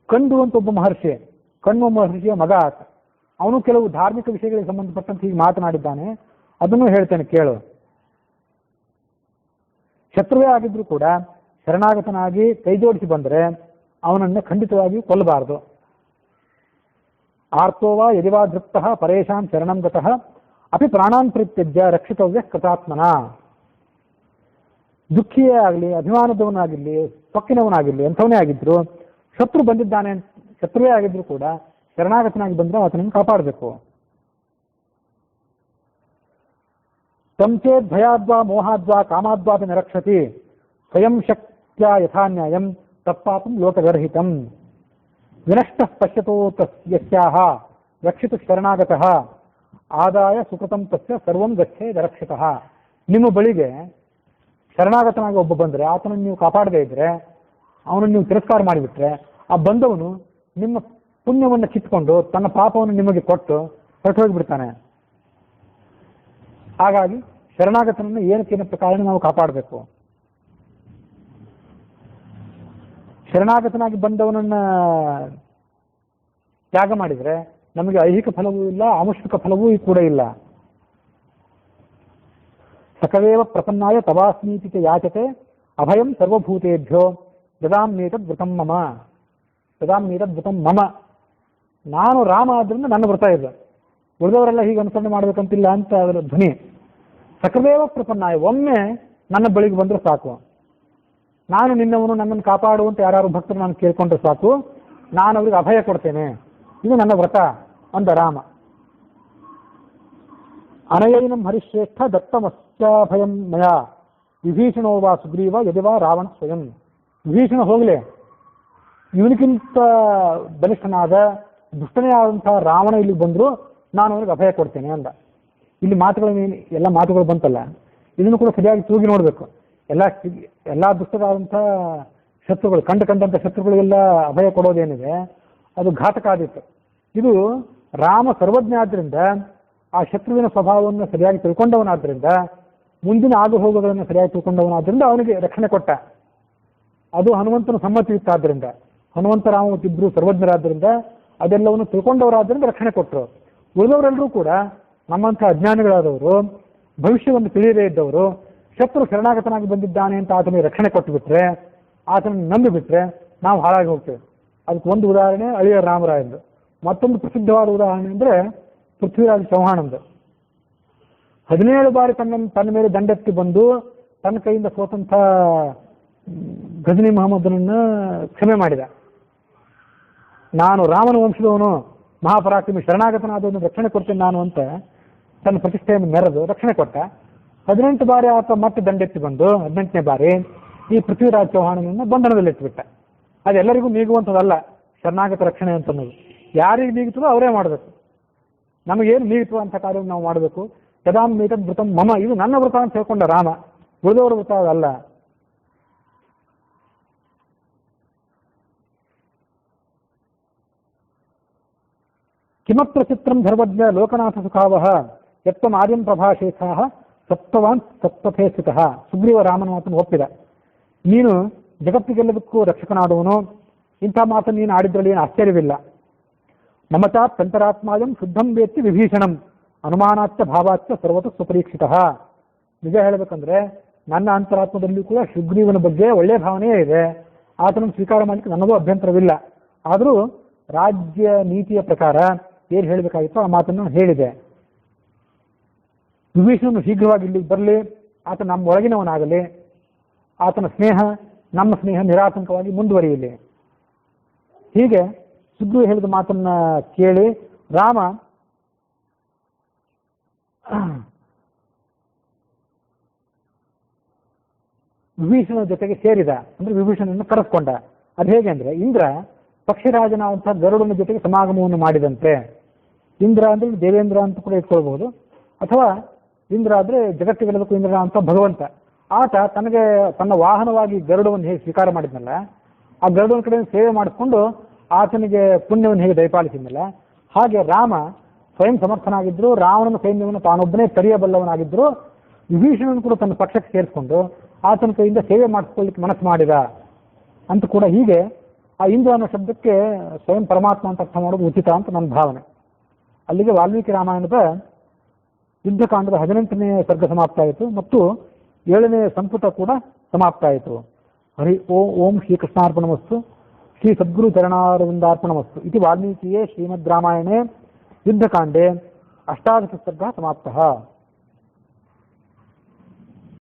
ಕಂಡು ಅಂತ ಒಬ್ಬ ಮಹರ್ಷಿ, ಕಣ್ವ ಮಹರ್ಷಿಯ ಮಗ ಆತ. ಅವನು ಕೆಲವು ಧಾರ್ಮಿಕ ವಿಷಯಗಳಿಗೆ ಸಂಬಂಧಪಟ್ಟಂತೆ ಹೀಗೆ ಮಾತನಾಡಿದ್ದಾನೆ. ಅದನ್ನು ಹೇಳ್ತೇನೆ ಕೇಳು. ಶತ್ರುವೇ ಆಗಿದ್ರು ಕೂಡ ಶರಣಾಗತನಾಗಿ ಕೈ ಜೋಡಿಸಿ ಬಂದರೆ ಅವನನ್ನು ಖಂಡಿತವಾಗಿಯೂ ಕೊಲ್ಲಬಾರದು. ಆರ್ತೋವಾ ಯದಿವಾ ದೃಪ್ತಃ ಪರೇಶಾಂ ಶರಣಂ ಗತಃ ಅಪಿ ಪ್ರಾಣಾನ್ ಪರಿತ್ಯಜ್ಯ ರಕ್ಷಿತವ್ಯ ಕೃತಾತ್ಮನ. ದುಃಖಿಯೇ ಆಗಲಿ, ಅಭಿಮಾನದವನಾಗಿರಲಿ, ಸೊಕ್ಕಿನವನಾಗಿರಲಿ, ಎಂಥವನೇ ಆಗಿದ್ರು, ಶತ್ರುವೇ ಆಗಿದ್ರು ಕೂಡ ಶರಣಾಗತನಾಗಿ ಬಂದರೆ ಆತನನ್ನು ಕಾಪಾಡಬೇಕು. ತಂಚೇದ್ ಭಯಾದ್ವಾ ಮೋಹಾದ್ವಾ ಕಾಮಾದ್ವಾಪಿ ನರಕ್ಷತಿ ಸ್ವಯಂ ಶಕ್ತ್ಯಾ ಯಥಾನ್ಯಾಯಂ ತತ್ಪಾಪಂ ಲೋಕಗರ್ಹಿತಂ ವಿನಷ್ಟಃ ಪಶ್ಯತೋ ಯಸ್ಯಾಹ ರಕ್ಷಿತು ಶರಣಾಗತಃ ಆದಾಯ ಸುಕೃತಂ ತಸ್ಯ ಸರ್ವಂ ಗಚ್ಚೇದ್ ರಕ್ಷಿತಃ. ನಿಮ್ಮ ಬಳಿಗೆ ಶರಣಾಗತನಾಗಿ ಒಬ್ಬ ಬಂದರೆ ಆತನನ್ನು ನೀವು ಕಾಪಾಡದೇ ಇದ್ರೆ, ಅವನನ್ನು ನೀವು ತಿರಸ್ಕಾರ ಮಾಡಿಬಿಟ್ರೆ, ಆ ಬಂದವನು ನಿಮ್ಮ ಪುಣ್ಯವನ್ನು ಕಿತ್ಕೊಂಡು ತನ್ನ ಪಾಪವನ್ನು ನಿಮಗೆ ಕೊಟ್ಟು ಹೊರಟು ಹೋಗಿಬಿಡ್ತಾನೆ. ಹಾಗಾಗಿ ಶರಣಾಗತನನ್ನು ಏನಕ್ಕೇನ ಪ್ರಕಾರ ನಾವು ಕಾಪಾಡಬೇಕು. ಶರಣಾಗತನಾಗಿ ಬಂದವನನ್ನ ತ್ಯಾಗ ಮಾಡಿದರೆ ನಮಗೆ ಐಹಿಕ ಫಲವೂ ಇಲ್ಲ, ಆಮುಷ್ಮಿಕ ಫಲವೂ ಕೂಡ ಇಲ್ಲ. ಸಕವೇವ ಪ್ರಪನ್ನಾಯ ತವಾಸ್ಮೀತಿ ಯಾಚತೆ ಅಭಯಂ ಸರ್ವಭೂತೇಭ್ಯೋ ದದಾಮ್ಯೇತದ್ ವೃತಂ ಮಮ. ನಾನು ರಾಮ ಆದ್ರಿಂದ ನನ್ನ ವ್ರತ ಇಲ್ಲ, ಉಳಿದವರೆಲ್ಲ ಹೀಗೆ ಅನುಸರಣೆ ಮಾಡ್ಬೇಕಂತಿಲ್ಲ ಅಂತ ಅದರ ಧ್ವನಿ. ಸಕವೇವ ಪ್ರಪನ್ನಾಯ, ಒಮ್ಮೆ ನನ್ನ ಬಳಿಗೆ ಬಂದ್ರೆ ಸಾಕು. ನಾನು ನಿನ್ನವನು, ನನ್ನನ್ನು ಕಾಪಾಡುವಂತ ಯಾರು ಭಕ್ತರು ನಾನು ಕೇಳ್ಕೊಂಡ್ರೆ ಸಾಕು, ನಾನು ಅವ್ರಿಗೆ ಅಭಯ ಕೊಡ್ತೇನೆ, ಇದು ನನ್ನ ವ್ರತ ಅಂದ ರಾಮ. ಅನಯೈನಂ ಹರಿಶ್ರೇಷ್ಠ ದತ್ತಮಸ್ಯಾಭಯಂ ಮಯ ವಿಭೀಷಣೋ ವಾ ಸುಗ್ರೀವ ಯದಿವಾ ರಾವಣ ಸ್ವಯಂ. ವಿಭೀಷಣ ಹೋಗ್ಲೆ, ಇವನಿಗಿಂತ ಬಲಿಷ್ಠನಾದ ದುಷ್ಟನೇ ಆದಂತಹ ರಾವಣ ಇಲ್ಲಿಗೆ ಬಂದ್ರು ನಾನು ಅವ್ರಿಗೆ ಅಭಯ ಕೊಡ್ತೇನೆ ಅಂದ. ಇಲ್ಲಿ ಎಲ್ಲ ಮಾತುಗಳು ಬಂತಲ್ಲ, ಇದನ್ನು ಕೂಡ ಸರಿಯಾಗಿ ತೂಗಿ ನೋಡ್ಬೇಕು. ಎಲ್ಲ ದುಷ್ಟರಾದಂಥ ಶತ್ರುಗಳು, ಕಂಡಂಥ ಶತ್ರುಗಳಿಗೆಲ್ಲ ಅಭಯ ಕೊಡೋದೇನಿದೆ ಅದು ಘಾತಕ ಆದಿತ್ತು. ಇದು ರಾಮ ಸರ್ವಜ್ಞ ಆದ್ದರಿಂದ, ಆ ಶತ್ರುವಿನ ಸ್ವಭಾವವನ್ನು ಸರಿಯಾಗಿ ತಿಳ್ಕೊಂಡವನಾದ್ರಿಂದ, ಮುಂದಿನ ಆಗು ಹೋಗೋದನ್ನು ಸರಿಯಾಗಿ ತಿಳ್ಕೊಂಡವನಾದ್ರಿಂದ ಅವನಿಗೆ ರಕ್ಷಣೆ ಕೊಟ್ಟ. ಅದು ಹನುಮಂತನ ಸಮ್ಮತಿ ಇತ್ತಾದ್ರಿಂದ, ಹನುಮಂತ ರಾಮತಿಬ್ರು ಸರ್ವಜ್ಞರಾದ್ರಿಂದ, ಅದೆಲ್ಲವನ್ನು ತಿಳ್ಕೊಂಡವರಾದ್ರಿಂದ ರಕ್ಷಣೆ ಕೊಟ್ಟರು. ಉಳಿದವರೆಲ್ಲರೂ ಕೂಡ ನಮ್ಮಂಥ ಅಜ್ಞಾನಿಗಳಾದವರು, ಭವಿಷ್ಯವನ್ನು ತಿಳಿಯದೇ ಇದ್ದವರು, ಶತ್ರು ಶರಣಾಗತನಾಗಿ ಬಂದಿದ್ದಾನೆ ಅಂತ ಆತನಿಗೆ ರಕ್ಷಣೆ ಕೊಟ್ಟುಬಿಟ್ರೆ, ಆತನನ್ನು ನಂಬಿಬಿಟ್ರೆ ನಾವು ಹಾಳಾಗಿ ಹೋಗ್ತೇವೆ. ಅದಕ್ಕೆ ಒಂದು ಉದಾಹರಣೆ ಅಳಿಯ ರಾಮರಾಯಂದು. ಮತ್ತೊಂದು ಪ್ರಸಿದ್ಧವಾದ ಉದಾಹರಣೆ ಅಂದರೆ ಪೃಥ್ವಿರಾಜ ಚೌಹಾಣಂದು. 17 ಬಾರಿ ತನ್ನ ಮೇಲೆ ದಂಡೆತ್ತಿ ಬಂದು ತನ್ನ ಕೈಯಿಂದ ಸೋತಂಥ ಘಜನಿ ಮಹಮ್ಮದನನ್ನು ಕ್ಷಮೆ ಮಾಡಿದ. ನಾನು ರಾಮನ ವಂಶದವನು, ಮಹಾಪರಾಕ್ರಮಿ, ಶರಣಾಗತನಾದವನು, ರಕ್ಷಣೆ ಕೊಡ್ತೇನೆ ನಾನು ಅಂತ ತನ್ನ ಪ್ರತಿಷ್ಠೆಯನ್ನು ಮೆರೆದು ರಕ್ಷಣೆ ಕೊಟ್ಟ. 18 ಬಾರಿ ಆತ ಮತ್ತೆ ದಂಡೆತ್ತಿ ಬಂದು 18ನೇ ಬಾರಿ ಈ ಪೃಥ್ವಿರಾಜ ಚೌಹಾಣನನ್ನು ಬಂಧನದಲ್ಲಿಟ್ಟುಬಿಟ್ಟ. ಅದೆಲ್ಲರಿಗೂ ನೀಗುವಂಥದ್ದಲ್ಲ ಶರಣಾಗತ ರಕ್ಷಣೆ ಅಂತ ಅನ್ನೋದು. ಯಾರಿಗೆ ನೀಗುತ್ತದೋ ಅವರೇ ಮಾಡಬೇಕು. ನಮಗೇನು ನೀಗುತ್ತೋ ಅಂತ ಕಾರ್ಯವನ್ನು ನಾವು ಮಾಡಬೇಕು. ಯದಾಮ್ಯೇತದ್ ವೃತಂ ಮಮ, ಇದು ನನ್ನ ವೃತ ಅಂತ ಹೇಳ್ಕೊಂಡ ರಾಮ, ಉಳಿದವರ ವೃತ ಅದಲ್ಲ. ಕಿಮತ್ರ ಚಿತ್ರಂ ಧರ್ಮಜ್ಞ ಲೋಕನಾಥ ಸುಖಾವಹ ಯತ್ವಂ ಆರ್ಯಂ ಪ್ರಭಾಷೇಥಾಹ ಸತ್ವವಾನ್ ಸತ್ಪಥೇ ಸ್ಥಿತಃ. ಸುಗ್ರೀವ ರಾಮನ ಮಾತನ್ನು ಒಪ್ಪಿದ. ನೀನು ಜಗತ್ತಿಗೆಲ್ಲದಕ್ಕೂ ರಕ್ಷಕನಾದವನು, ಇಂಥ ಮಾತನ್ನು ನೀನು ಆಡಿದ್ರಲ್ಲಿ ಏನು ಆಶ್ಚರ್ಯವಿಲ್ಲ. ಮಮತಾ ಪಂಚರಾತ್ಮಾಯಂ ಶುದ್ಧಂ ವೇತ್ತಿ ವಿಭೀಷಣಂ ಅನುಮಾನಾಚ್ಯ ಭಾವಾಚ್ಯ ಸರ್ವತ ಸುಪರೀಕ್ಷಿತ. ನಿಜ ಹೇಳಬೇಕಂದ್ರೆ ನನ್ನ ಅಂತರಾತ್ಮದಲ್ಲಿ ಕೂಡ ಸುಗ್ರೀವನ ಬಗ್ಗೆ ಒಳ್ಳೆಯ ಭಾವನೆಯೇ ಇದೆ. ಆತನನ್ನು ಸ್ವೀಕಾರ ಮಾಡಲಿಕ್ಕೆ ನನಗೂ ಅಭ್ಯಂತರವಿಲ್ಲ. ಆದರೂ ರಾಜ್ಯ ನೀತಿಯ ಪ್ರಕಾರ ಏನು ಹೇಳಬೇಕಾಗಿತ್ತು ಆ ಮಾತನ್ನು ಹೇಳಿದೆ. ವಿಭೀಷಣನು ಶೀಘ್ರವಾಗಿ ಇಲ್ಲಿಗೆ ಬರಲಿ, ಆತ ನಮ್ಮ ಒಳಗಿನವನಾಗಲಿ, ಆತನ ಸ್ನೇಹ ನಮ್ಮ ಸ್ನೇಹ ನಿರಾತಂಕವಾಗಿ ಮುಂದುವರಿಯಲಿ. ಹೀಗೆ ಸುಗ್ರೀವ ಹೇಳಿದ ಮಾತನ್ನ ಕೇಳಿ ರಾಮ ವಿಭೀಷಣನ ಜೊತೆಗೆ ಸೇರಿದ, ಅಂದ್ರೆ ವಿಭೀಷಣನನ್ನು ಕರೆಸ್ಕೊಂಡ. ಅದು ಹೇಗೆ ಅಂದ್ರೆ, ಇಂದ್ರ ಪಕ್ಷಿರಾಜನಾದಂತಹ ಗರುಡನ ಜೊತೆಗೆ ಸಮಾಗಮವನ್ನು ಮಾಡಿದಂತೆ. ಇಂದ್ರ ಅಂದ್ರೆ ದೇವೇಂದ್ರ ಅಂತ ಕೂಡ ಇಟ್ಕೊಳ್ಬಹುದು, ಅಥವಾ ಇಂದ್ರ ಅಂದ್ರೆ ಜಗತ್ತಿಗೆಲ್ಲದಕ್ಕೂ ಇಂದ್ರ ಅಂತ ಭಗವಂತ. ಆತ ತನಗೆ ತನ್ನ ವಾಹನವಾಗಿ ಗರುಡವನ್ನು ಹೇಗೆ ಸ್ವೀಕಾರ ಮಾಡಿದ್ನಲ್ಲ, ಆ ಗರುಡನ ಕಡೆ ಸೇವೆ ಮಾಡಿಕೊಂಡು ಆತನಿಗೆ ಪುಣ್ಯವನ್ನು ಹೇಗೆ ದಯಪಾಲಿಸಿದ್ನಲ್ಲ, ಹಾಗೆ ರಾಮ ಸ್ವಯಂ ಸಮರ್ಥನಾಗಿದ್ರು, ರಾವಣನ ಸೈನ್ಯವನ್ನು ತಾನೊಬ್ಬನೇ ತಡೆಯಬಲ್ಲವನಾಗಿದ್ರು, ವಿಭೀಷಣನು ಕೂಡ ತನ್ನ ಪಕ್ಷಕ್ಕೆ ಸೇರಿಸಿಕೊಂಡು ಆತನ ಕೈಯಿಂದ ಸೇವೆ ಮಾಡಿಸ್ಕೊಳ್ಳಿಕ್ಕೆ ಮನಸ್ಸು ಮಾಡಿದ ಅಂತ ಕೂಡ. ಹೀಗೆ ಆ ಇಂದ್ರ ಅನ್ನೋ ಶಬ್ದಕ್ಕೆ ಸ್ವಯಂ ಪರಮಾತ್ಮ ಅಂತ ಅರ್ಥ ಮಾಡೋದು ಉಚಿತ ಅಂತ ನನ್ನ ಭಾವನೆ. ಅಲ್ಲಿಗೆ ವಾಲ್ಮೀಕಿ ರಾಮಾಯಣದ ಯುದ್ಧಕಾಂಡದ 18ನೇ ಸರ್ಗ ಸಮಾಪ್ತ ಆಯಿತು ಮತ್ತು 7ನೇ ಸಂಪುಟ ಕೂಡ ಸಮಾಪ್ತ ಆಯಿತು. ಹರಿ ಓಂ ಶ್ರೀಕೃಷ್ಣಾರ್ಪಣಮಸ್ತು, ಶ್ರೀ ಸದ್ಗುರು ಚರಣಾರವಿಂದಾರ್ಪಣಮಸ್ತು ಇತಿ ವಾಲ್ಮೀಕಿಯೇ ಶ್ರೀಮದ್ ರಾಮಾಯಣೆ ಯುದ್ಧಕಾಂಡೆ 18 ಸರ್ಗ ಸಮಾಪ್ತಃ.